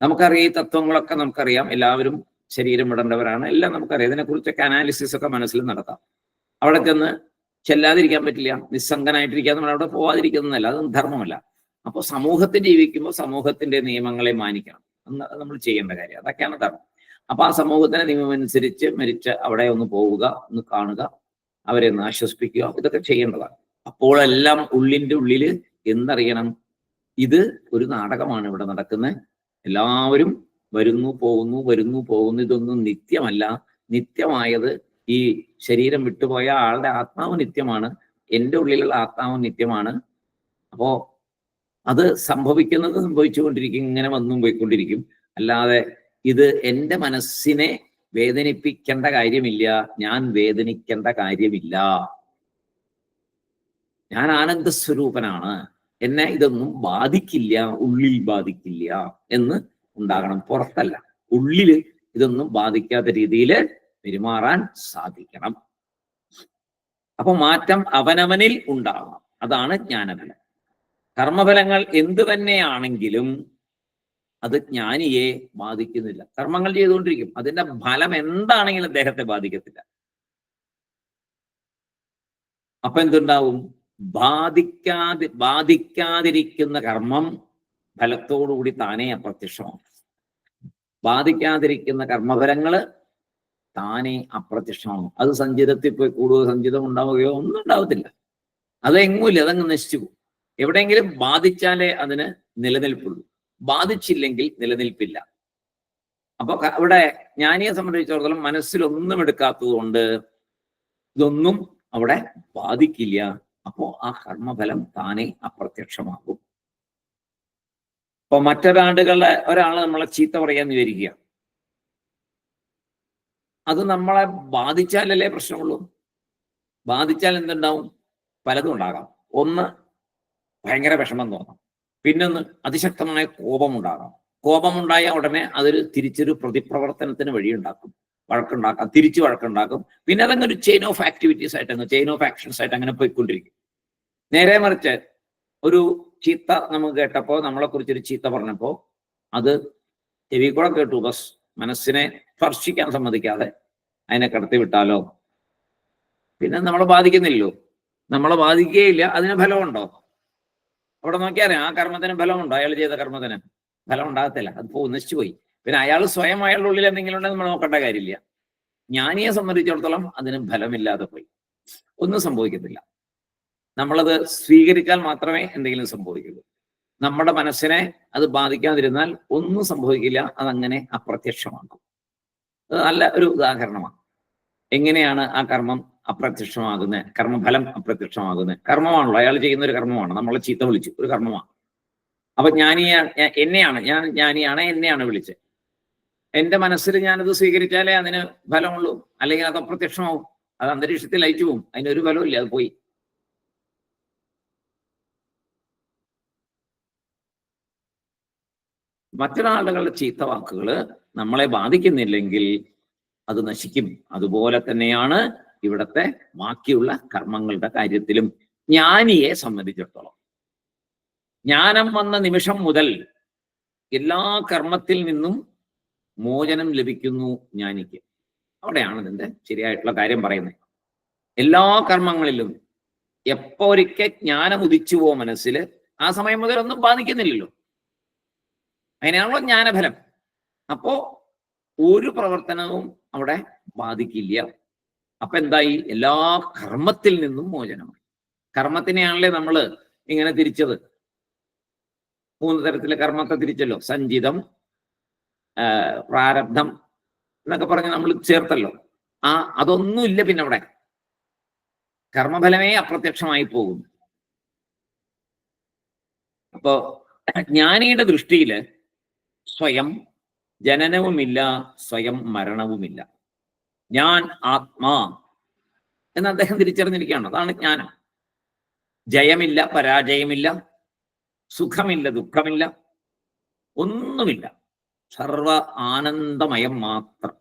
A: നമുക്കറിയാം, ഈ തത്വങ്ങളൊക്കെ നമുക്കറിയാം. എല്ലാവരും ശരീരം വിടേണ്ടവരാണ്, എല്ലാം നമുക്കറിയാം. ഇതിനെക്കുറിച്ചൊക്കെ അനാലിസിസ് ഒക്കെ മനസ്സിൽ നടത്താം. അവിടെ ചെന്ന് ചെല്ലാതിരിക്കാൻ പറ്റില്ല. നിസ്സംഗനായിട്ടിരിക്കാൻ നമ്മൾ അവിടെ പോവാതിരിക്കുന്നതല്ല, അതൊന്നും ധർമ്മമല്ല. അപ്പോൾ സമൂഹത്തിൽ ജീവിക്കുമ്പോൾ സമൂഹത്തിന്റെ നിയമങ്ങളെ മാനിക്കണം എന്ന് നമ്മൾ ചെയ്യേണ്ട കാര്യം. അതൊക്കെയാണ് ധർമ്മം. അപ്പൊ ആ സമൂഹത്തിന്റെ നിയമം അനുസരിച്ച് മരിച്ച അവിടെ ഒന്ന് പോവുക, ഒന്ന് കാണുക, അവരെ ഒന്ന് ആശ്വസിപ്പിക്കുക, ഇതൊക്കെ ചെയ്യേണ്ടതാണ്. അപ്പോഴെല്ലാം ഉള്ളിന്റെ ഉള്ളില് എന്തറിയണം? ഇത് ഒരു നാടകമാണ് ഇവിടെ നടക്കുന്നത്. എല്ലാവരും വരുന്നു പോകുന്നു, വരുന്നു പോകുന്നു. ഇതൊന്നും നിത്യമല്ല. നിത്യമായത് ഈ ശരീരം വിട്ടുപോയ ആളുടെ ആത്മാവ് നിത്യമാണ്. എൻ്റെ ഉള്ളിലുള്ള ആത്മാവ് നിത്യമാണ്. അപ്പോ അത് സംഭവിച്ചുകൊണ്ടിരിക്കും, ഇങ്ങനെ വന്നും പോയിക്കൊണ്ടിരിക്കും. അല്ലാതെ ഇത് എൻ്റെ മനസ്സിനെ വേദനിപ്പിക്കേണ്ട കാര്യമില്ല, ഞാൻ വേദനിക്കേണ്ട കാര്യമില്ല. ഞാൻ ആനന്ദസ്വരൂപനാണ്, എന്നെ ഇതൊന്നും ബാധിക്കില്ല, ഉള്ളിൽ ബാധിക്കില്ല എന്ന് ഉണ്ടാകണം. പുറത്തല്ല, ഉള്ളിൽ ഇതൊന്നും ബാധിക്കാത്ത രീതിയിൽ പെരുമാറാൻ സാധിക്കണം. അപ്പൊ മാറ്റം അവനവനിൽ ഉണ്ടാകണം. അതാണ് ജ്ഞാനഫലം. കർമ്മഫലങ്ങൾ എന്ത് തന്നെയാണെങ്കിലും അത് ജ്ഞാനിയെ ബാധിക്കുന്നില്ല. കർമ്മങ്ങൾ ചെയ്തുകൊണ്ടിരിക്കും, അതിന്റെ ഫലം എന്താണെങ്കിലും അദ്ദേഹത്തെ ബാധിക്കത്തില്ല. അപ്പൊ എന്തുണ്ടാവും? ബാധിക്കാതിരിക്കുന്ന കർമ്മം ഫലത്തോടുകൂടി താനേ അപ്രത്യക്ഷമാവും. ബാധിക്കാതിരിക്കുന്ന കർമ്മഫലങ്ങള് താനേ അപ്രത്യക്ഷമാവും. അത് സഞ്ചിതത്തിൽ പോയി കൂടുതൽ സഞ്ചിതം ഉണ്ടാവുകയോ ഒന്നും ഉണ്ടാവത്തില്ല. അതെങ്ങുമില്ല, അതങ്ങ് നശിച്ചു പോകും. എവിടെയെങ്കിലും ബാധിച്ചാലേ അതിന് നിലനിൽപ്പുള്ളൂ, ബാധിച്ചില്ലെങ്കിൽ നിലനിൽപ്പില്ല. അപ്പൊ ഇവിടെ ജ്ഞാനിയെ സംബന്ധിച്ചിടത്തോളം മനസ്സിലൊന്നും എടുക്കാത്തത് കൊണ്ട് ഇതൊന്നും അവിടെ ബാധിക്കില്ല. അപ്പോ ആ കർമ്മഫലം താനേ അപ്രത്യക്ഷമാകും. അപ്പൊ ഒരാള് നമ്മളെ ചീത്ത പറയാന്ന് വിചാരിക്കുക, അത് നമ്മളെ ബാധിച്ചാലല്ലേ പ്രശ്നമുള്ളൂ. ബാധിച്ചാൽ എന്തുണ്ടാവും? പലതും ഉണ്ടാകാം. ഒന്ന്, ഭയങ്കര വിഷമം തോന്നാം. പിന്നൊന്ന്, അതിശക്തമായ കോപമുണ്ടാകാം. കോപമുണ്ടായ ഉടനെ അതൊരു തിരിച്ചൊരു പ്രതിപ്രവർത്തനത്തിന് വഴിയുണ്ടാക്കും, വഴക്കുണ്ടാക്കാം, തിരിച്ചു വഴക്കുണ്ടാക്കും. പിന്നെ അതങ്ങൊരു ചെയിൻ ഓഫ് ആക്ടിവിറ്റീസ് ആയിട്ട്, ചെയിൻ ഓഫ് ആക്ഷൻസ് ആയിട്ട് അങ്ങനെ പോയിക്കൊണ്ടിരിക്കും. നേരെ മറിച്ച് ഒരു ചീത്ത നമുക്ക് കേട്ടപ്പോ, നമ്മളെ കുറിച്ചൊരു ചീത്ത പറഞ്ഞപ്പോ അത് ചെവി കൂടെ കേട്ടു, ബസ് മനസ്സിനെ സ്പർശിക്കാൻ സമ്മതിക്കാതെ അതിനെ കടത്തി വിട്ടാലോ, പിന്നെ നമ്മളെ ബാധിക്കുന്നില്ലല്ലോ, നമ്മളെ ബാധിക്കുകയില്ല. അതിന് ഫലമുണ്ടോ? അവിടെ നോക്കിയാറിയാം ആ കർമ്മത്തിന് ഫലമുണ്ടോ? അയാൾ ചെയ്ത കർമ്മത്തിന് ഫലം ഉണ്ടാകത്തില്ല, അത് നശിച്ചുപോയി. പിന്നെ അയാൾ സ്വയം അയാളുടെ ഉള്ളിൽ എന്തെങ്കിലും ഉണ്ടെങ്കിൽ നമ്മൾ നോക്കേണ്ട കാര്യമില്ല. ജ്ഞാനിയെ സംബന്ധിച്ചിടത്തോളം അതിന് ഫലമില്ലാതെ പോയി, ഒന്നും സംഭവിക്കത്തില്ല. നമ്മളത് സ്വീകരിച്ചാൽ മാത്രമേ എന്തെങ്കിലും സംഭവിക്കുള്ളൂ. നമ്മുടെ മനസ്സിനെ അത് ബാധിക്കാതിരുന്നാൽ ഒന്നും സംഭവിക്കില്ല, അതങ്ങനെ അപ്രത്യക്ഷമാക്കും. അത് നല്ല ഒരു ഉദാഹരണമാണ്. എങ്ങനെയാണ് ആ കർമ്മം അപ്രത്യക്ഷമാകുന്നത്? കർമ്മഫലം അപ്രത്യക്ഷമാകുന്നത് കർമ്മമാണല്ലോ, അയാൾ ചെയ്യുന്ന ഒരു കർമ്മമാണ്. നമ്മളെ ചീത്ത വിളിച്ചു, ഒരു കർമ്മമാണ്. അപ്പൊ ജ്ഞാനിയാണ്, എന്നെയാണ് വിളിച്ചത്. എന്റെ മനസ്സിൽ ഞാനത് സ്വീകരിച്ചാലേ അതിന് ഫലമുള്ളൂ, അല്ലെങ്കിൽ അത് അപ്രത്യക്ഷമാവും, അത് അന്തരീക്ഷത്തിൽ അയച്ചു പോകും, അതിനൊരു ഫലമില്ല, അത് പോയി. മറ്റൊരാളുകളുടെ ചീത്ത വാക്കുകൾ നമ്മളെ ബാധിക്കുന്നില്ലെങ്കിൽ അത് നശിക്കും. അതുപോലെ തന്നെയാണ് ഇവിടത്തെ ബാക്കിയുള്ള കർമ്മങ്ങളുടെ കാര്യത്തിലും. ജ്ഞാനിയെ സംബന്ധിച്ചിടത്തോളം ജ്ഞാനം വന്ന നിമിഷം മുതൽ എല്ലാ കർമ്മത്തിൽ നിന്നും മോചനം ലഭിക്കുന്നു ജ്ഞാനിക്ക്. അവിടെയാണ് ഇതിന്റെ ശരിയായിട്ടുള്ള കാര്യം പറയുന്നത്. എല്ലാ കർമ്മങ്ങളിലും എപ്പോ ഒരിക്കൽ ജ്ഞാനം ഉദിച്ചുവോ മനസ്സിൽ, ആ സമയം മുതൽ ഒന്നും ബാധിക്കുന്നില്ലല്ലോ. അതിനാണല്ലോ ജ്ഞാനഫലം. അപ്പോ ഒരു പ്രവർത്തനവും അവിടെ ബാധിക്കില്ല. അപ്പൊ എന്തായി? എല്ലാ കർമ്മത്തിൽ നിന്നും മോചനമായി. കർമ്മത്തിനെയാണല്ലേ നമ്മൾ ഇങ്ങനെ തിരിച്ചത്. 3 തരത്തിലെ കർമ്മത്തെ തിരിച്ചല്ലോ. സഞ്ചിതം, പ്രാരബ്ധം എന്നൊക്കെ പറഞ്ഞ് നമ്മൾ ചേർത്തല്ലോ. അതൊന്നുമില്ല പിന്നെ അവിടെ. കർമ്മഫലമേ അപ്രത്യക്ഷമായി പോകുന്നു. അപ്പോ ജ്ഞാനിയുടെ ദൃഷ്ടിയില് സ്വയം ജനനവുമില്ല, സ്വയം മരണവുമില്ല. ഞാൻ ആത്മാ എന്ന് അദ്ദേഹം തിരിച്ചറിഞ്ഞിരിക്കുകയാണ്. അതാണ് ജ്ഞാനം. ജയമില്ല, പരാജയമില്ല, സുഖമില്ല, ദുഃഖമില്ല, ഒന്നുമില്ല. സർവ ആനന്ദമയം മാത്രം,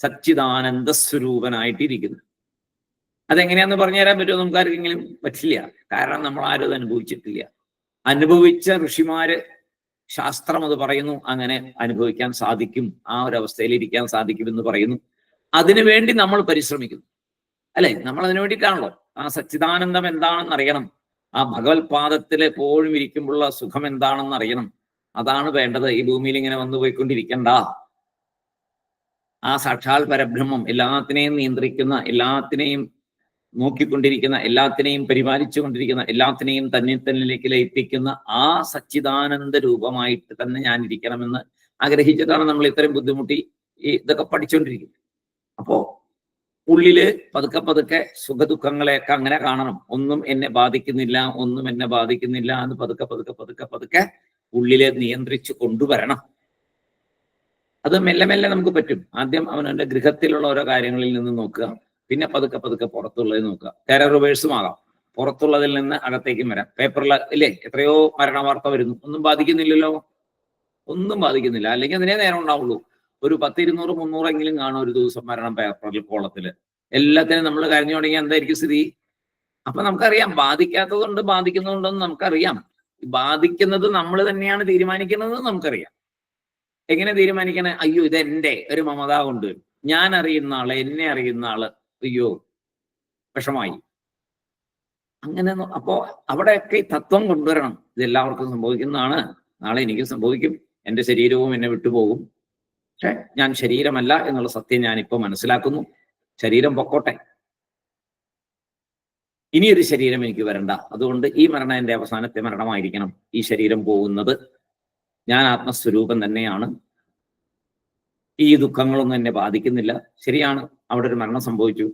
A: സച്ചിദാനന്ദ സ്വരൂപനായിട്ടിരിക്കുന്നു. അതെങ്ങനെയാന്ന് പറഞ്ഞു തരാൻ പറ്റുമോ? നമുക്ക് ആർക്കെങ്കിലും പറ്റില്ല. കാരണം നമ്മൾ ആരും അത് അനുഭവിച്ചിട്ടില്ല. അനുഭവിച്ച ഋഷിമാര്, ശാസ്ത്രം അത് പറയുന്നു, അങ്ങനെ അനുഭവിക്കാൻ സാധിക്കും, ആ ഒരു അവസ്ഥയിൽ ഇരിക്കാൻ സാധിക്കുമെന്ന് പറയുന്നു. അതിനുവേണ്ടി നമ്മൾ പരിശ്രമിക്കുന്നു, അല്ലെ? നമ്മൾ അതിനു വേണ്ടിയിട്ടാണല്ലോ. ആ സച്ചിദാനന്ദം എന്താണെന്ന് അറിയണം, ആ ഭഗവത്പാദത്തിൽ എപ്പോഴും ഇരിക്കുമ്പോഴുള്ള സുഖം എന്താണെന്ന് അറിയണം. അതാണ് വേണ്ടത്. ഈ ഭൂമിയിൽ ഇങ്ങനെ വന്നു പോയിക്കൊണ്ടിരിക്കണ്ട. ആ സാക്ഷാൽ പരബ്രഹ്മം എല്ലാത്തിനെയും നിയന്ത്രിക്കുന്ന, എല്ലാത്തിനെയും നോക്കിക്കൊണ്ടിരിക്കുന്ന, എല്ലാത്തിനെയും പരിപാലിച്ചു കൊണ്ടിരിക്കുന്ന, എല്ലാത്തിനെയും തന്നിലേക്ക് ലയിപ്പിക്കുന്ന ആ സച്ചിദാനന്ദ രൂപമായിട്ട് തന്നെ ഞാൻ ഇരിക്കണമെന്ന് ആഗ്രഹിച്ചിട്ടാണ് നമ്മൾ ഇത്രയും ബുദ്ധിമുട്ടി ഇതൊക്കെ പഠിച്ചുകൊണ്ടിരിക്കുന്നത്. അപ്പോ ഉള്ളില് പതുക്കെ പതുക്കെ സുഖദുഃഖങ്ങളെയൊക്കെ അങ്ങനെ കാണണം. ഒന്നും എന്നെ ബാധിക്കുന്നില്ല, ഒന്നും എന്നെ ബാധിക്കുന്നില്ല എന്ന് പതുക്കെ പതുക്കെ പതുക്കെ പതുക്കെ ഉള്ളിലെ നിയന്ത്രിച്ചു കൊണ്ടുവരണം. അത് മെല്ലെ മെല്ലെ നമുക്ക് പറ്റും. ആദ്യം അവനവന്റെ ഗൃഹത്തിലുള്ള ഓരോ കാര്യങ്ങളിൽ നിന്ന് നോക്കുക, പിന്നെ പതുക്കെ പതുക്കെ പുറത്തുള്ളത് നോക്കുക. ടെറർ റിവേഴ്സും ആകാം, പുറത്തുള്ളതിൽ നിന്ന് അകത്തേക്കും വരാം. പേപ്പറിൽ ഇല്ലേ എത്രയോ മരണ വാർത്ത വരുന്നു, ഒന്നും ബാധിക്കുന്നില്ലല്ലോ, ഒന്നും ബാധിക്കുന്നില്ല. അല്ലെങ്കിൽ അതിനേ നേരം ഉണ്ടാവുള്ളൂ. ഒരു 10, 200, 300 കാണും ഒരു ദിവസം മരണം പേപ്പറിൽ, കോളത്തില്. എല്ലാത്തിനും നമ്മൾ കരഞ്ഞു തുടങ്ങിയാൽ എന്തായിരിക്കും സ്ഥിതി? അപ്പൊ നമുക്കറിയാം ബാധിക്കാത്തതുകൊണ്ട് ബാധിക്കുന്നതുകൊണ്ടെന്ന് നമുക്കറിയാം. ബാധിക്കുന്നത് നമ്മൾ തന്നെയാണ് തീരുമാനിക്കുന്നത് നമുക്കറിയാം. എങ്ങനെ തീരുമാനിക്കണേ? അയ്യോ ഇതെന്റെ ഒരു മമത കൊണ്ട്, ഞാൻ അറിയുന്ന ആള്, എന്നെ അറിയുന്ന ആള്, അയ്യോ വിഷമായി. അങ്ങനെ അപ്പോ അവിടെയൊക്കെ ഈ തത്വം കൊണ്ടുവരണം. ഇതെല്ലാവർക്കും സംഭവിക്കുന്നതാണ്, നാളെ എനിക്ക് സംഭവിക്കും, എന്റെ ശരീരവും എന്നെ വിട്ടുപോകും. പക്ഷെ ഞാൻ ശരീരമല്ല എന്നുള്ള സത്യം ഞാനിപ്പോ മനസ്സിലാക്കുന്നു. ശരീരം പൊക്കോട്ടെ, ഇനിയൊരു ശരീരം എനിക്ക് വരണ്ട. അതുകൊണ്ട് ഈ മരണം എന്റെ അവസാനത്തെ മരണമായിരിക്കണം. ഈ ശരീരം പോകുന്നത്, ഞാൻ ആത്മസ്വരൂപം തന്നെയാണ്, ഈ ദുഃഖങ്ങളൊന്നും എന്നെ ബാധിക്കുന്നില്ല. ശരിയാണ്, അവിടെ ഒരു മരണം സംഭവിച്ചു,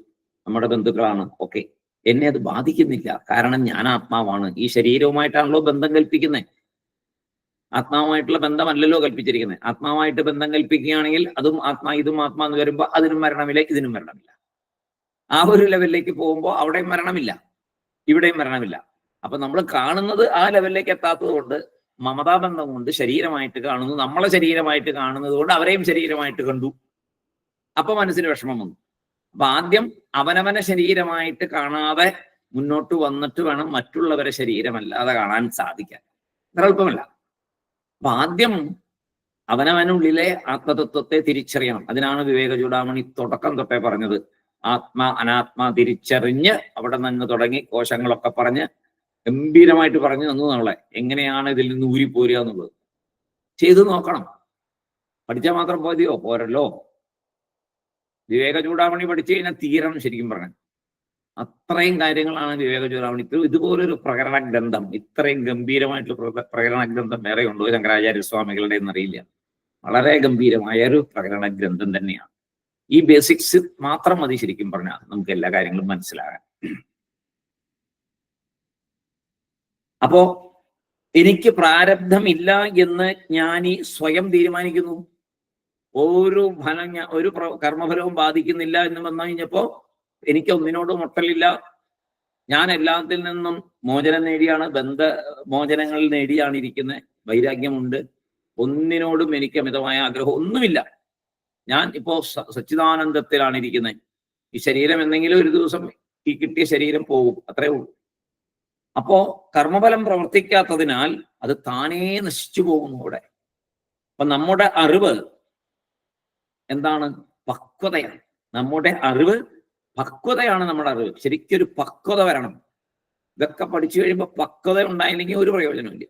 A: നമ്മുടെ ബന്ധുക്കളാണ്, ഓക്കെ, എന്നെ അത് ബാധിക്കുന്നില്ല. കാരണം ഞാൻ ആത്മാവാണ്. ഈ ശരീരവുമായിട്ടാണല്ലോ ബന്ധം കൽപ്പിക്കുന്നത്, ആത്മാവുമായിട്ടുള്ള ബന്ധമല്ലല്ലോ കൽപ്പിച്ചിരിക്കുന്നത്. ആത്മാവായിട്ട് ബന്ധം കൽപ്പിക്കുകയാണെങ്കിൽ അതും ആത്മാ ഇതും ആത്മാ എന്ന് വരുമ്പോൾ അതിനും മരണമില്ല, ഇതിനും മരണമില്ല. ആ ഒരു ലെവലിലേക്ക് പോകുമ്പോൾ അവിടെയും മരണമില്ല, ഇവിടെയും മരണമില്ല. അപ്പൊ നമ്മൾ കാണുന്നത് ആ ലെവലിലേക്ക് എത്താത്തത് കൊണ്ട്, മമതാബന്ധം കൊണ്ട് ശരീരമായിട്ട് കാണുന്നു, നമ്മളെ ശരീരമായിട്ട് കാണുന്നത് കൊണ്ട് അവരെയും ശരീരമായിട്ട് കണ്ടു. അപ്പൊ മനസ്സിന് വിഷമം വന്നു. അപ്പൊ ആദ്യം അവനവനെ ശരീരമായിട്ട് കാണാതെ മുന്നോട്ട് വന്നിട്ട് വേണം മറ്റുള്ളവരെ ശരീരമല്ലാതെ കാണാൻ സാധിക്കാൻ. അത്ര എളുപ്പമല്ല. അപ്പൊ ആദ്യം അവനവനുള്ളിലെ ആത്മതത്വത്തെ തിരിച്ചറിയണം. അതിനാണ് വിവേക ചൂടാമണി തുടക്കം തൊട്ടേ പറഞ്ഞത്. ആത്മാ അനാത്മാ തിരിച്ചറിഞ്ഞ് അവിടെ നിന്ന് തുടങ്ങി കോശങ്ങളൊക്കെ പറഞ്ഞ് ഗംഭീരമായിട്ട് പറഞ്ഞു തന്നു നമ്മളെ എങ്ങനെയാണ് ഇതിൽ നിന്ന് ഊരിപ്പോരുക എന്നുള്ളത്. ചെയ്തു നോക്കണം. പഠിച്ചാൽ മാത്രം പോതിയോ? പോരല്ലോ. വിവേക ചൂടാമണി പഠിച്ചു കഴിഞ്ഞാൽ തീരണം ശരിക്കും പറഞ്ഞു. അത്രയും കാര്യങ്ങളാണ് വിവേക ചൂടാമണി. ഇതുപോലൊരു പ്രകരണ ഗ്രന്ഥം, ഇത്രയും ഗംഭീരമായിട്ടുള്ള പ്രകരണ ഗ്രന്ഥം വേറെ ഉണ്ടോ ശങ്കരാചാര്യ സ്വാമികളുടെ എന്നറിയില്ല. വളരെ ഗംഭീരമായ ഒരു പ്രകരണ ഗ്രന്ഥം തന്നെയാണ്. ഈ ബേസിക്സ് മാത്രം മതി ശരിക്കും പറഞ്ഞാൽ നമുക്ക് എല്ലാ കാര്യങ്ങളും മനസ്സിലാകാൻ. അപ്പോ എനിക്ക് പ്രാരബ്ധമില്ല എന്ന് ഞാൻ ഈ സ്വയം തീരുമാനിക്കുന്നു. ഒരു ഫലം, ഒരു കർമ്മഫലവും ബാധിക്കുന്നില്ല എന്ന് വന്നു കഴിഞ്ഞപ്പോ എനിക്ക് ഒന്നിനോടും ഒട്ടലില്ല. ഞാൻ എല്ലാത്തിൽ നിന്നും മോചനം നേടിയാണ്, മോചനങ്ങൾ നേടിയാണ് ഇരിക്കുന്നത്. വൈരാഗ്യമുണ്ട്. ഒന്നിനോടും എനിക്ക് അമിതമായ ആഗ്രഹം ഒന്നുമില്ല. ഞാൻ ഇപ്പോ സച്ചിദാനന്ദത്തിലാണ് ഇരിക്കുന്നത്. ഈ ശരീരം എന്തെങ്കിലും ഒരു ദിവസം ഈ കിട്ടിയ ശരീരം പോകും, അത്രേ ഉള്ളൂ. അപ്പോ കർമ്മഫലം പ്രവർത്തിക്കാത്തതിനാൽ അത് താനേ നശിച്ചു പോകുന്നു അവിടെ. അപ്പൊ നമ്മുടെ അറിവ് എന്താണ്? പക്വതയാണ്. നമ്മുടെ അറിവ് പക്വതയാണ്. നമ്മുടെ അറിവ് ശരിക്കൊരു പക്വത വരണം. ഇതൊക്കെ പഠിച്ചു കഴിയുമ്പോൾ പക്വത ഉണ്ടായില്ലെങ്കിൽ ഒരു പ്രയോജനമില്ല.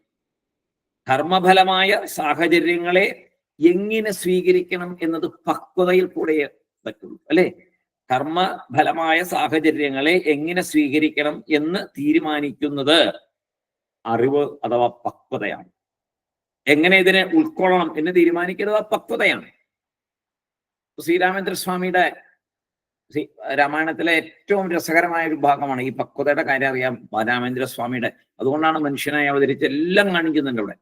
A: കർമ്മഫലമായ സാഹചര്യങ്ങളെ എങ്ങനെ സ്വീകരിക്കണം എന്നത് പക്വതയിൽ കൂടെ പറ്റുള്ളൂ, അല്ലെ? കർമ്മഫലമായ സാഹചര്യങ്ങളെ എങ്ങനെ സ്വീകരിക്കണം എന്ന് തീരുമാനിക്കുന്നത് അറിവ് അഥവാ പക്വതയാണ്. എങ്ങനെ ഇതിനെ ഉൾക്കൊള്ളണം എന്ന് തീരുമാനിക്കുന്നത് ആ പക്വതയാണ്. ശ്രീരാമേന്ദ്രസ്വാമിയുടെ രാമായണത്തിലെ ഏറ്റവും രസകരമായ ഒരു ഭാഗമാണ് ഈ പക്വതയുടെ കാര്യം അറിയാം രാമേന്ദ്രസ്വാമിയുടെ. അതുകൊണ്ടാണ് മനുഷ്യനായി അവതരിച്ച് എല്ലാം കാണിക്കുന്നുണ്ട് അവിടെ.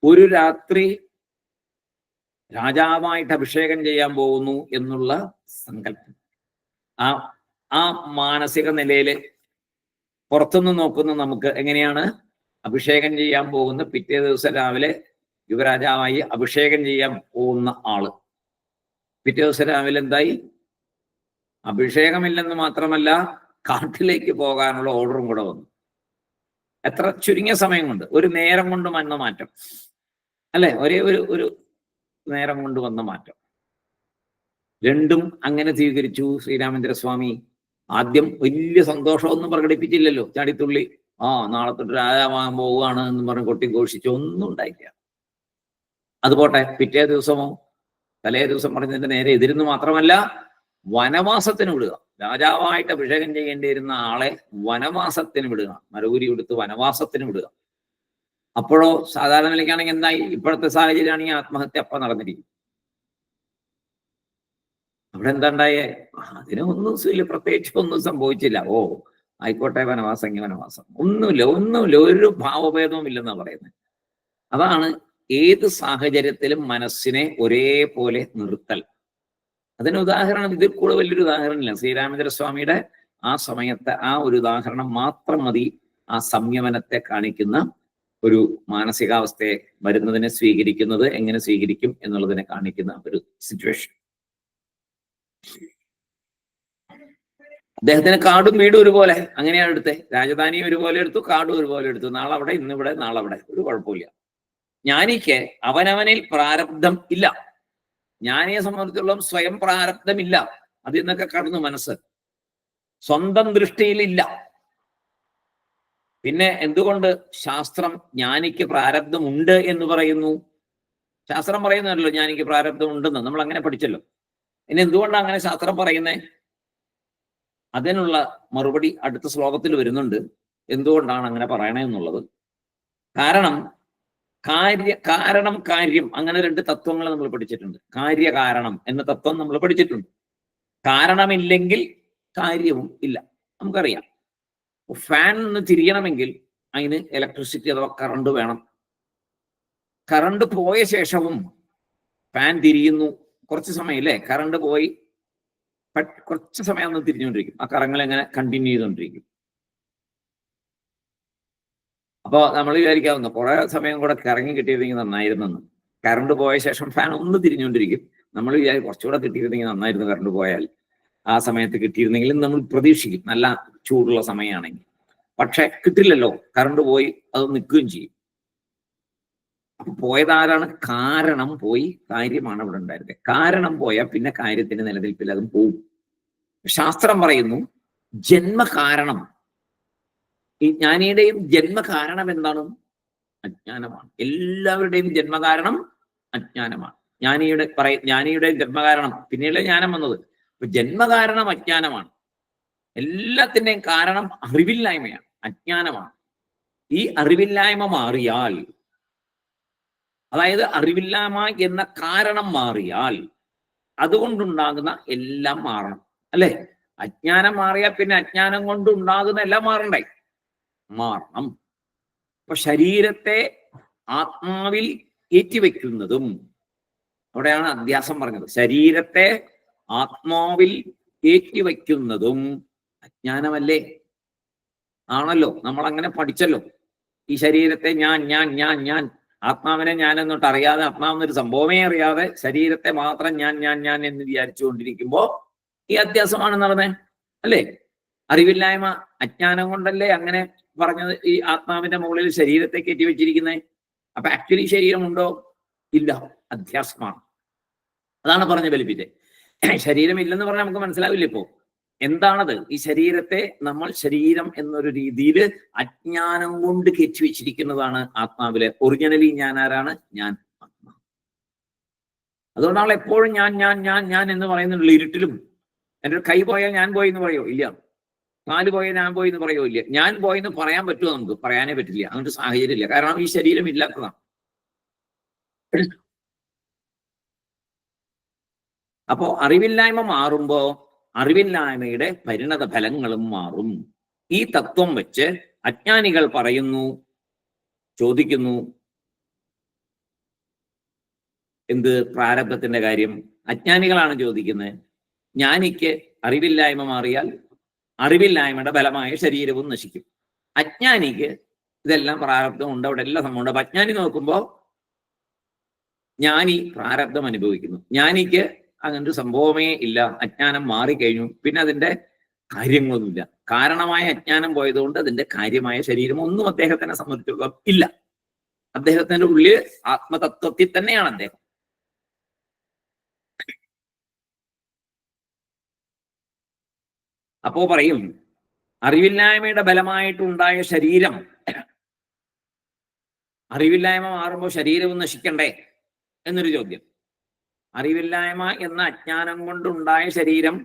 A: ഒരു രാത്രി രാജാവായിട്ട് അഭിഷേകം ചെയ്യാൻ പോകുന്നു എന്നുള്ള സങ്കല്പം, ആ മാനസിക നിലയിൽ പുറത്തുനിന്ന് നോക്കുന്ന നമുക്ക് എങ്ങനെയാണ് അഭിഷേകം ചെയ്യാൻ പോകുന്ന പിറ്റേ ദിവസം രാവിലെ യുവരാജാവായി അഭിഷേകം ചെയ്യാൻ പോകുന്ന ആള് പിറ്റേ ദിവസം രാവിലെ എന്തായി? അഭിഷേകമില്ലെന്ന് മാത്രമല്ല കാട്ടിലേക്ക് പോകാനുള്ള ഓർഡറും കൂടെ വന്നു. എത്ര ചുരുങ്ങിയ സമയം കൊണ്ട്, ഒരു നേരം കൊണ്ട് വന്ന മാറ്റം, അല്ലെ? ഒരേ ഒരു നേരം കൊണ്ട് വന്ന മാറ്റം. രണ്ടും അങ്ങനെ സ്വീകരിച്ചു ശ്രീരാമേന്ദ്രസ്വാമി. ആദ്യം വലിയ സന്തോഷമൊന്നും പ്രകടിപ്പിച്ചില്ലല്ലോ, ചാടിത്തുള്ളി നാളെ തൊട്ട് രാജാവാൻ പോവുകയാണ് എന്ന് പറഞ്ഞ് കൊട്ടിഘോഷിച്ച് ഒന്നും ഉണ്ടായില്ല. അതുപോട്ടെ, പിറ്റേ ദിവസമോ തലേ ദിവസം പറഞ്ഞതിന്റെ നേരെ എതിരെന്ന് മാത്രമല്ല, വനവാസത്തിന് വിടുക. രാജാവായിട്ട് അഭിഷേകം ചെയ്യേണ്ടിയിരുന്ന ആളെ വനവാസത്തിന് വിടുക, മരൂരി കൊടുത്ത് വനവാസത്തിന് വിടുക. അപ്പോഴോ സാധാരണ നിലയ്ക്കാണെങ്കിൽ എന്തായി? ഇപ്പോഴത്തെ സാഹചര്യമാണെങ്കിൽ ആത്മഹത്യ അപ്പം നടന്നിരിക്കും. അവിടെ എന്താ ഉണ്ടായേ? അതിനൊന്നും പ്രത്യേകിച്ച് ഒന്നും സംഭവിച്ചില്ല. ആയിക്കോട്ടെ, വനവാസമെങ്കിൽ വനവാസം. ഒന്നുമില്ല, ഒരു ഭാവഭേദവും ഇല്ലെന്നാ പറയുന്നത്. അതാണ് ഏത് സാഹചര്യത്തിലും മനസ്സിനെ ഒരേപോലെ നിർത്തൽ. അതിന് ഉദാഹരണം ഇതിൽ കൂടെ വലിയൊരു ഉദാഹരണമില്ല. ശ്രീരാമചന്ദ്രസ്വാമിയുടെ ആ സമയത്തെ ആ ഒരു ഉദാഹരണം മാത്രം മതി ആ സംയമനത്തെ കാണിക്കുന്ന, ഒരു മാനസികാവസ്ഥയെ വരുന്നതിനെ സ്വീകരിക്കുന്നത് എങ്ങനെ സ്വീകരിക്കും എന്നുള്ളതിനെ കാണിക്കുന്ന ഒരു സിറ്റുവേഷൻ. അദ്ദേഹത്തിന് കാടും വീടും ഒരുപോലെ, അങ്ങനെയാണ് എടുത്തേ. രാജധാനിയും ഒരുപോലെ എടുത്തു, കാടും ഒരുപോലെ എടുത്തു. നാളവിടെ, ഇന്നിവിടെ, നാളവിടെ, ഒരു കുഴപ്പമില്ല. ജ്ഞാനിക്ക് അവനവനിൽ പ്രാരബ്ധം ഇല്ല. ജ്ഞാനിയെ സംബന്ധിച്ചിടത്തോളം സ്വയം പ്രാരബ്ധമില്ല. അതിൽ നിന്നൊക്കെ കടന്നു മനസ്സ്. സ്വന്തം ദൃഷ്ടിയിലില്ല. പിന്നെ എന്തുകൊണ്ട് ശാസ്ത്രം ജ്ഞാനിക്ക് പ്രാരബ്ധമുണ്ട് എന്ന് പറയുന്നു? ശാസ്ത്രം പറയുന്നല്ലോ ജ്ഞാനിക്ക് പ്രാരബ്ധം ഉണ്ടെന്ന്, നമ്മൾ അങ്ങനെ പഠിച്ചല്ലോ. ഇനി എന്തുകൊണ്ടാണ് അങ്ങനെ ശാസ്ത്രം പറയുന്നേ? അതിനുള്ള മറുപടി അടുത്ത ശ്ലോകത്തിൽ വരുന്നുണ്ട്. എന്തുകൊണ്ടാണ് അങ്ങനെ പറയണേ എന്നുള്ളത്. കാരണം കാര്യം അങ്ങനെ രണ്ട് തത്വങ്ങൾ നമ്മൾ പഠിച്ചിട്ടുണ്ട്. കാര്യകാരണം എന്ന തത്വം നമ്മൾ പഠിച്ചിട്ടുണ്ട്. കാരണമില്ലെങ്കിൽ കാര്യവും ഇല്ല. നമുക്കറിയാം, ഫാൻ ഒന്ന് തിരിയണമെങ്കിൽ അതിന് ഇലക്ട്രിസിറ്റി അഥവാ കറണ്ട് വേണം. കറണ്ട് പോയ ശേഷവും ഫാൻ തിരിയുന്നു. കുറച്ച് സമയം അല്ലേ, കറണ്ട് പോയി കുറച്ച് സമയം ഒന്ന് തിരിഞ്ഞുകൊണ്ടിരിക്കും. ആ കറങ്ങൾ എങ്ങനെ കണ്ടിന്യൂ ചെയ്തുകൊണ്ടിരിക്കും. അപ്പോൾ നമ്മൾ വിചാരിക്കാവുന്ന കുറെ സമയം കൂടെ കറങ്ങി കിട്ടിയിരുന്നെങ്കിൽ നന്നായിരുന്നെന്ന്. കറണ്ട് പോയ ശേഷം ഫാൻ ഒന്ന് തിരിഞ്ഞുകൊണ്ടിരിക്കും. നമ്മൾ വിചാരിക്കും കുറച്ചുകൂടെ കിട്ടിയിരുന്നെങ്കിൽ നന്നായിരുന്നു, കറണ്ട് പോയാൽ ആ സമയത്ത് കിട്ടിയിരുന്നെങ്കിലും നമ്മൾ പ്രതീക്ഷിക്കും, നല്ല ചൂടുള്ള സമയമാണെങ്കിൽ. പക്ഷെ കിട്ടില്ലല്ലോ, കറണ്ട് പോയി, അത് നിൽക്കുകയും ചെയ്യും. അപ്പൊ പോയതാരാണ്? കാരണം പോയി, കാര്യമാണ് അവിടെ ഉണ്ടായിരുന്നത്. കാരണം പോയാൽ പിന്നെ കാര്യത്തിന് നിലനിൽപ്പിൽ അതും പോവും. ശാസ്ത്രം പറയുന്നു ജന്മകാരണം, ഈ ജ്ഞാനിയുടെയും ജന്മകാരണം എന്താണ്? അജ്ഞാനമാണ്. എല്ലാവരുടെയും ജന്മകാരണം അജ്ഞാനമാണ്. ജ്ഞാനിയുടെ ജന്മകാരണം, പിന്നീട് ജ്ഞാനം വന്നത്. അപ്പൊ ജന്മകാരണം അജ്ഞാനമാണ്. എല്ലാത്തിൻ്റെയും കാരണം അറിവില്ലായ്മയാണ്, അജ്ഞാനമാണ്. ഈ അറിവില്ലായ്മ മാറിയാൽ, അതായത് അറിവില്ലായ്മ എന്ന കാരണം മാറിയാൽ അതുകൊണ്ടുണ്ടാകുന്ന എല്ലാം മാറണം, അല്ലെ? അജ്ഞാനം മാറിയാൽ പിന്നെ അജ്ഞാനം കൊണ്ടുണ്ടാകുന്ന എല്ലാം മാറണം. അപ്പൊ ശരീരത്തെ ആത്മാവിൽ ഏറ്റിവെക്കുന്നതും, അവിടെയാണ് അധ്യാസം പറഞ്ഞത്. ശരീരത്തെ ആത്മാവിൽ ഏറ്റിവെക്കുന്നതും അജ്ഞാനമല്ലേ? ആണല്ലോ, നമ്മൾ അങ്ങനെ പഠിച്ചല്ലോ. ഈ ശരീരത്തെ ഞാൻ ആത്മാവിനെ ഞാൻ എന്നിട്ട് അറിയാതെ, ആത്മാവെന്നൊരു സംഭവമേ അറിയാതെ ശരീരത്തെ മാത്രം ഞാൻ എന്ന് വിചാരിച്ചുകൊണ്ടിരിക്കുമ്പോ ഈ അധ്യാസമാണ് നടന്നേ, അല്ലേ? അറിവില്ലായ്മ, അജ്ഞാനം കൊണ്ടല്ലേ അങ്ങനെ പറഞ്ഞത്. ഈ ആത്മാവിന്റെ മുകളിൽ ശരീരത്തെ കയറ്റി വെച്ചിരിക്കുന്നത്. അപ്പൊ ആക്ച്വലി ശരീരമുണ്ടോ? ഇല്ല, അധ്യാസമാണ്. അതാണ് പറഞ്ഞ ബലിപ്പിന്റെ. ശരീരം ഇല്ലെന്ന് പറഞ്ഞാൽ നമുക്ക് മനസ്സിലാവില്ല. ഇപ്പോ എന്താണത്? ഈ ശരീരത്തെ നമ്മൾ ശരീരം എന്നൊരു രീതിയിൽ അജ്ഞാനം കൊണ്ട് കയറ്റി വെച്ചിരിക്കുന്നതാണ് ആത്മാവിലെ. ഒറിജിനലി ഞാൻ ആരാണ്? ഞാൻ ആത്മാ. അതുകൊണ്ടാണ് എപ്പോഴും ഞാൻ എന്ന് പറയുന്നുള്ള ഇരുട്ടിലും. എൻ്റെ കൈ പോയാൽ ഞാൻ പോയി എന്ന് പറയോ? ഇല്ല. കാല് പോയാൽ ഞാൻ പോയി എന്ന് പറയോ? ഇല്ല. ഞാൻ പോയി എന്ന് പറയാൻ പറ്റുമോ? നമുക്ക് പറയാനേ പറ്റില്ല. അങ്ങനത്തെ സാഹചര്യം ഇല്ല. കാരണം ഈ ശരീരം ഇല്ലാത്തതാണ്. അപ്പോ അറിവില്ലായ്മ മാറുമ്പോ അറിവില്ലായ്മയുടെ പരിണത ഫലങ്ങളും മാറും. ഈ തത്വം വെച്ച് അജ്ഞാനികൾ പറയുന്നു, ചോദിക്കുന്നു, എന്ത്? പ്രാരബ്ധത്തിന്റെ കാര്യം അജ്ഞാനികളാണ് ചോദിക്കുന്നത്. ജ്ഞാനിക്ക് അറിവില്ലായ്മ മാറിയാൽ അറിവില്ലായ്മയുടെ ഫലമായ ശരീരവും നശിക്കും. അജ്ഞാനിക്ക് ഇതെല്ലാം പ്രാരബ്ധം ഉണ്ട്, അവിടെ എല്ലാം സംഭവമുണ്ട്. അപ്പൊ അജ്ഞാനി നോക്കുമ്പോ ജ്ഞാനി പ്രാരബ്ധം അനുഭവിക്കുന്നു. ജ്ഞാനിക്ക് അങ്ങനൊരു സംഭവമേ ഇല്ല, അജ്ഞാനം മാറിക്കഴിഞ്ഞു, പിന്നെ അതിന്റെ കാര്യങ്ങളൊന്നുമില്ല. കാരണമായ അജ്ഞാനം പോയതുകൊണ്ട് അതിന്റെ കാര്യമായ ശരീരം ഒന്നും അദ്ദേഹത്തിനെ സംബന്ധിച്ചിടത്തോളം ഇല്ല. അദ്ദേഹത്തിന്റെ ഉള്ളിൽ ആത്മതത്വത്തിൽ തന്നെയാണ് അദ്ദേഹം. അപ്പോ പറയും അറിവില്ലായ്മയുടെ ബലമായിട്ടുണ്ടായ ശരീരം, അറിവില്ലായ്മ മാറുമ്പോൾ ശരീരവും നശിക്കണ്ടേ എന്നൊരു ചോദ്യം. അറിവില്ലായ്മ എന്ന അജ്ഞാനം കൊണ്ടുണ്ടായ ശരീരം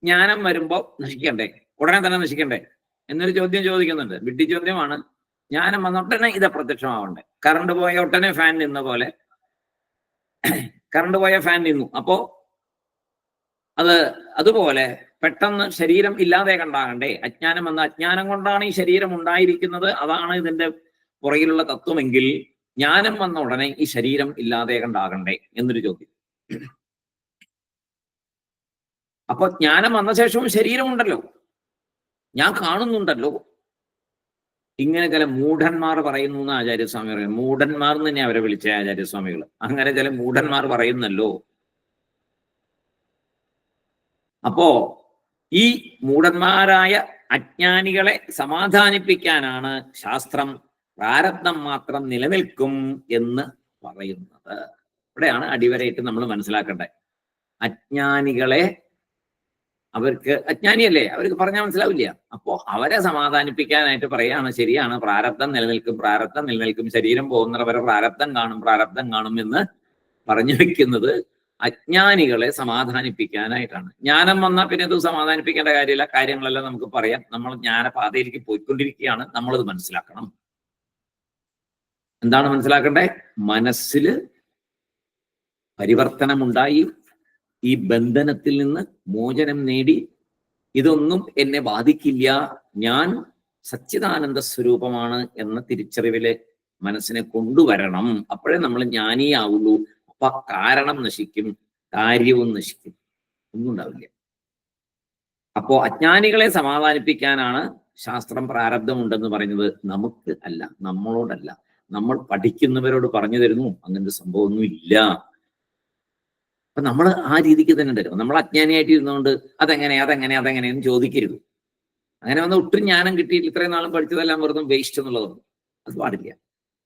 A: ജ്ഞാനം വരുമ്പോൾ നശിക്കണ്ടേ, ഉടനെ തന്നെ നശിക്കണ്ടേ എന്നൊരു ചോദ്യം ചോദിക്കുന്നുണ്ട്. വിഡ്ഢി ചോദ്യമാണ്. ജ്ഞാനം വന്ന ഒട്ടനെ ഇത് അപ്രത്യക്ഷമാവണ്ടേ. കറണ്ട് പോയ ഒട്ടനെ ഫാൻ നിന്ന പോലെ കറണ്ട് പോയ ഫാൻ നിന്നു. അപ്പോ അതുപോലെ പെട്ടെന്ന് ശരീരം ഇല്ലാതെ കണ്ടാകണ്ടേ. അജ്ഞാനം വന്ന അജ്ഞാനം കൊണ്ടാണ് ഈ ശരീരം ഉണ്ടായിരിക്കുന്നത്. അതാണ് ഇതിന്റെ പുറകിലുള്ള തത്വമെങ്കിൽ ജ്ഞാനം വന്ന ഉടനെ ഈ ശരീരം ഇല്ലാതെ കണ്ടാകണ്ടേ എന്നൊരു ചോദ്യം. അപ്പൊ ജ്ഞാനം വന്ന ശേഷവും ശരീരമുണ്ടല്ലോ, ഞാൻ കാണുന്നുണ്ടല്ലോ. ഇങ്ങനെ ചില മൂഢന്മാർ പറയുന്നു എന്ന് ആചാര്യസ്വാമി പറയുന്നു. മൂഢന്മാർ എന്ന് തന്നെ അവരെ വിളിച്ച ആചാര്യസ്വാമികൾ. അങ്ങനെ ചില മൂഢന്മാർ പറയുന്നല്ലോ. അപ്പോ ഈ മൂഢന്മാരായ അജ്ഞാനികളെ സമാധാനിപ്പിക്കാനാണ് ശാസ്ത്രം പ്രാരബ്ധം മാത്രം നിലനിൽക്കും എന്ന് പറയുന്നത്. ഇവിടെയാണ് അടിവരയിട്ട് നമ്മൾ മനസ്സിലാക്കേണ്ടത്. അജ്ഞാനികളെ, അവർക്ക് അജ്ഞാനിയല്ലേ, അവർക്ക് പറഞ്ഞാൽ മനസ്സിലാവില്ല. അപ്പോ അവരെ സമാധാനിപ്പിക്കാനായിട്ട് പറയാണ്, ശരിയാണ്, പ്രാരബ്ധം നിലനിൽക്കും, പ്രാരബ്ധം നിലനിൽക്കും, ശരീരം പോകുന്നവരെ പ്രാരബ്ധം കാണും, പ്രാരബ്ധം കാണും എന്ന് പറഞ്ഞു വെക്കുന്നത് അജ്ഞാനികളെ സമാധാനിപ്പിക്കാനായിട്ടാണ്. ജ്ഞാനം വന്നാൽ പിന്നെ ഇത് സമാധാനിപ്പിക്കേണ്ട കാര്യമില്ല. കാര്യങ്ങളെല്ലാം നമുക്ക് പറയാം. നമ്മൾ ജ്ഞാനപാതയിലേക്ക് പോയിക്കൊണ്ടിരിക്കുകയാണ്. നമ്മളത് മനസ്സിലാക്കണം. എന്താണ് മനസ്സിലാക്കണ്ടേ? മനസ്സിൽ പരിവർത്തനമുണ്ടായി ഈ ബന്ധനത്തിൽ നിന്ന് മോചനം നേടി ഇതൊന്നും എന്നെ ബാധിക്കില്ല, ഞാൻ സച്ചിദാനന്ദ സ്വരൂപമാണ് എന്ന തിരിച്ചറിവിലെ മനസ്സിനെ കൊണ്ടുവരണം. അപ്പോഴേ നമ്മൾ ജ്ഞാനിയാവുള്ളൂ. അപ്പൊ കാരണം നശിക്കും, കാര്യവും നശിക്കും, ഒന്നും ഉണ്ടാവില്ല. അപ്പോ അജ്ഞാനികളെ സമാധാനിപ്പിക്കാനാണ് ശാസ്ത്രം പ്രാരബ്ധമുണ്ടെന്ന് പറയുന്നത്. നമുക്ക് അല്ല, നമ്മളോടല്ല. നമ്മൾ പഠിക്കുന്നവരോട് പറഞ്ഞു തരുന്നു അങ്ങനത്തെ സംഭവമൊന്നും ഇല്ല. അപ്പൊ നമ്മൾ ആ രീതിക്ക് തന്നെ തരും. നമ്മൾ അജ്ഞാനിയായിട്ട് ഇരുന്നുകൊണ്ട് അതെങ്ങനെയെന്ന് ചോദിക്കരുത്. അങ്ങനെ വന്ന് ഒട്ടും ജ്ഞാനം കിട്ടിയിട്ട് ഇത്രയും നാളും പഠിച്ചതെല്ലാം വെറുതെ വേസ്റ്റ് എന്നുള്ളതാണ്. അത് പാടില്ല.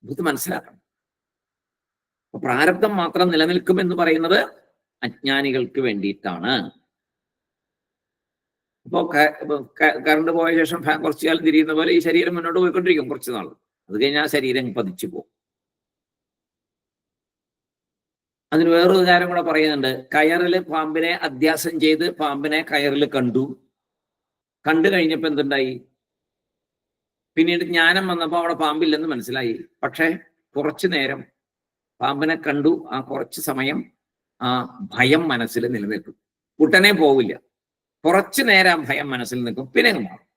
A: ഇത് മനസ്സിലാക്കണം. അപ്പൊ പ്രാരബ്ധം മാത്രം നിലനിൽക്കും എന്ന് പറയുന്നത് അജ്ഞാനികൾക്ക് വേണ്ടിയിട്ടാണ്. അപ്പോ കറണ്ട് പോയ ശേഷം ഫാൻ കുറച്ചു കാലം തിരിയുന്ന പോലെ ഈ ശരീരം മുന്നോട്ട് പോയിക്കൊണ്ടിരിക്കും കുറച്ചു നാൾ. അത് കഴിഞ്ഞാൽ ആ ശരീരം പതിച്ചു പോകും. അതിന് വേറൊരു കാര്യം കൂടെ പറയുന്നുണ്ട്. കയറില് പാമ്പിനെ അധ്യാസം ചെയ്ത് പാമ്പിനെ കയറിൽ കണ്ടു കഴിഞ്ഞപ്പോ എന്തുണ്ടായി? പിന്നീട് ജ്ഞാനം വന്നപ്പോ അവിടെ പാമ്പില്ലെന്ന് മനസ്സിലായി. പക്ഷെ കുറച്ചു നേരം പാമ്പിനെ കണ്ടു, ആ കുറച്ച് സമയം ആ ഭയം മനസ്സിൽ നിലനിൽക്കും. ഉടനെ പോവില്ല. കുറച്ചു നേരം ഭയം മനസ്സിൽ നിൽക്കും, പിന്നെ മാറും.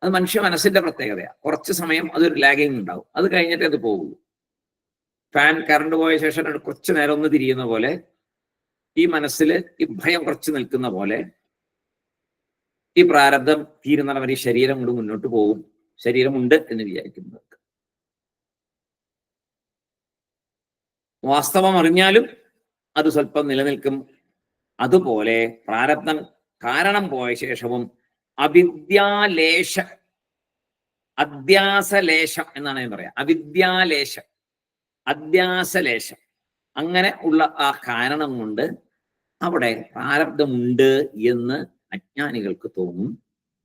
A: അത് മനുഷ്യ മനസ്സിന്റെ പ്രത്യേകതയാണ്. കുറച്ച് സമയം അതൊരു ലാഗിങ് ഉണ്ടാവും, അത് കഴിഞ്ഞിട്ട് അത് പോകുള്ളൂ. ഫാൻ കറണ്ട് പോയ ശേഷം കുറച്ചു നേരം ഒന്ന് തിരിയുന്ന പോലെ ഈ മനസ്സിൽ ഈ ഭയം കുറച്ച് നിൽക്കുന്ന പോലെ ഈ പ്രാരബ്ധം തീരുന്നവർ ഈ ശരീരം കൊണ്ട് മുന്നോട്ട് പോകും. ശരീരമുണ്ട് എന്ന് വിചാരിക്കുന്നത് വാസ്തവം അറിഞ്ഞാലും അത് സ്വല്പം നിലനിൽക്കും. അതുപോലെ പ്രാരബ്ധം കാരണം പോയ ശേഷവും അധ്യാസലേശം എന്നാണ് ഞാൻ പറയാം. അധ്യാസലേശം അങ്ങനെ ഉള്ള ആ കാരണം കൊണ്ട് അവിടെ പ്രാരബ്ധമുണ്ട് എന്ന് അജ്ഞാനികൾക്ക് തോന്നും.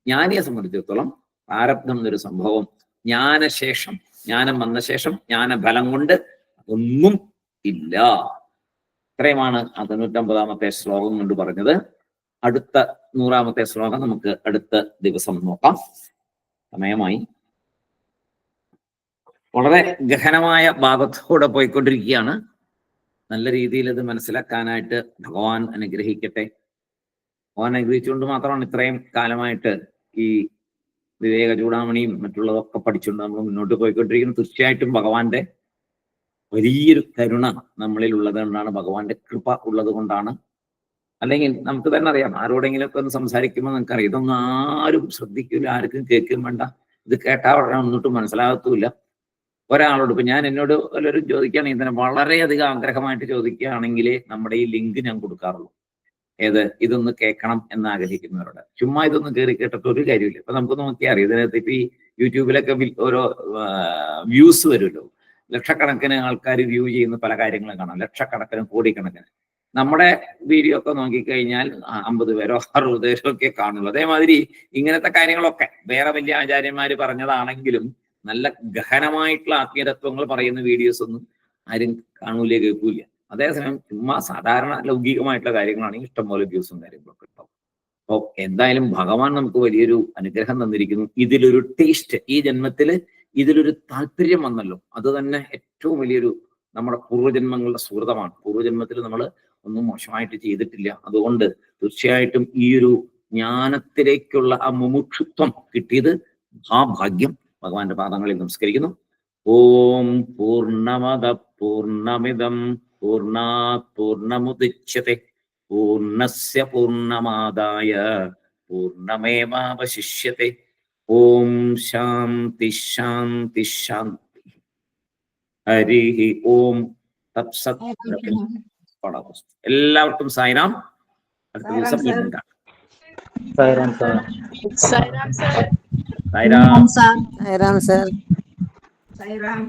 A: ജ്ഞാനിയെ സംബന്ധിച്ചിടത്തോളം പ്രാരബ്ധം എന്നൊരു സംഭവം ജ്ഞാനശേഷം, ജ്ഞാനം വന്ന ശേഷം ജ്ഞാനഫലം കൊണ്ട് ഒന്നും ഇല്ല. ഇത്രയുമാണ് ആ 99-ാമത്തെ ശ്ലോകം കൊണ്ട് പറഞ്ഞത്. അടുത്ത 100-ാമത്തെ ശ്ലോകം നമുക്ക് അടുത്ത ദിവസം നോക്കാം. സമയമായി. വളരെ ഗഹനമായ ഭാഗത്തോടെ പോയിക്കൊണ്ടിരിക്കുകയാണ്. നല്ല രീതിയിൽ ഇത് മനസ്സിലാക്കാനായിട്ട് ഭഗവാൻ അനുഗ്രഹിക്കട്ടെ. ഭഗവാൻ അനുഗ്രഹിച്ചുകൊണ്ട് മാത്രമാണ് ഇത്രയും കാലമായിട്ട് ഈ വിവേക ചൂടാമണിയും മറ്റുള്ളതൊക്കെ പഠിച്ചുകൊണ്ട് നമ്മൾ മുന്നോട്ട് പോയിക്കൊണ്ടിരിക്കുന്നത്. തീർച്ചയായിട്ടും ഭഗവാന്റെ വലിയൊരു കരുണ നമ്മളിൽ ഉള്ളത് കൊണ്ടാണ്, ഭഗവാന്റെ കൃപ ഉള്ളത് കൊണ്ടാണ്. അല്ലെങ്കിൽ നമുക്ക് തന്നെ അറിയാം, ആരോടെങ്കിലും ഒക്കെ ഒന്ന് സംസാരിക്കുമ്പോൾ നമുക്കറിയാം ഇതൊന്നും ആരും ശ്രദ്ധിക്കില്ല, ആർക്കും കേൾക്കും വേണ്ട, ഇത് കേട്ടാൽ ഒന്നിട്ടും മനസ്സിലാകത്തുമില്ല. ഒരാളോട് ഇപ്പൊ ഞാൻ എന്നോട് വല്ലവരും ചോദിക്കുകയാണെങ്കിൽ തന്നെ വളരെയധികം ആഗ്രഹമായിട്ട് ചോദിക്കുകയാണെങ്കിൽ നമ്മുടെ ഈ ലിങ്ക് ഞാൻ കൊടുക്കാറുള്ളൂ. ഇതൊന്ന് കേൾക്കണം എന്ന് ആഗ്രഹിക്കുന്നവരോട്. ചുമ്മാ ഇതൊന്ന് കയറി കേട്ടിട്ട് ഒരു കാര്യമില്ല. ഇപ്പൊ നമുക്ക് നോക്കിയാൽ അറിയാം, ഇതിനകത്ത് ഇപ്പൊ ഈ യൂട്യൂബിലൊക്കെ ഓരോ വ്യൂസ് വരുമല്ലോ, ലക്ഷക്കണക്കിന് ആൾക്കാർ വ്യൂ ചെയ്യുന്ന പല കാര്യങ്ങളും കാണാം, ലക്ഷക്കണക്കിന് കോടിക്കണക്കിന്. നമ്മുടെ വീഡിയോ ഒക്കെ നോക്കിക്കഴിഞ്ഞാൽ 50 പേരോ 60 പേരോ ഒക്കെ കാണുള്ളൂ. അതേമാതിരി ഇങ്ങനത്തെ കാര്യങ്ങളൊക്കെ വേറെ വലിയ ആചാര്യന്മാര് പറഞ്ഞതാണെങ്കിലും നല്ല ഗഹനമായിട്ടുള്ള ആത്മീയതത്വങ്ങൾ പറയുന്ന വീഡിയോസ് ഒന്നും ആരും കാണൂലേ, കേൾക്കൂല. അതേസമയം ചുമ്മാ സാധാരണ ലൗകികമായിട്ടുള്ള കാര്യങ്ങളാണെങ്കിൽ ഇഷ്ടംപോലെ വ്യൂസും കാര്യങ്ങളൊക്കെ ഉണ്ടാവും. അപ്പോൾ എന്തായാലും ഭഗവാൻ നമുക്ക് വലിയൊരു അനുഗ്രഹം തന്നിരിക്കുന്നു. ഇതിലൊരു ടേസ്റ്റ്, ഈ ജന്മത്തില് ഇതിലൊരു താല്പര്യം വന്നല്ലോ, അത് തന്നെ ഏറ്റവും വലിയൊരു നമ്മുടെ പൂർവ്വജന്മങ്ങളുടെ സുഹൃതമാണ്. പൂർവ്വജന്മത്തിൽ നമ്മൾ ഒന്നും മോശമായിട്ട് ചെയ്തിട്ടില്ല. അതുകൊണ്ട് തീർച്ചയായിട്ടും ഈ ഒരു ജ്ഞാനത്തിലേക്കുള്ള ആ മുമുക്ഷുത്വം കിട്ടിയത് ആ ഭാഗ്യം. ഭഗവാന്റെ പാദങ്ങളിൽ നമസ്കരിക്കുന്നു. ഓം പൂർണ്ണമദ പൂർണ്ണമിദം പൂർണ്ണാത് പൂർണ്ണമുദച്യത്തെ പൂർണ്ണസ്യ പൂർണ്ണമാദായ പൂർണ്ണമേവാവശിഷ്യത്തെ. ഓം ശാന്തി ശാന്തി ശാന്തി. ഹരി ഓം തത്സത്. എല്ലാവർക്കും സായിരാം. അടുത്ത ദിവസം വീണ്ടും കാണാം.
B: സായിരാം സാർ.
A: സായിരാം.
C: സായിരാം സാർ. സായിരാം.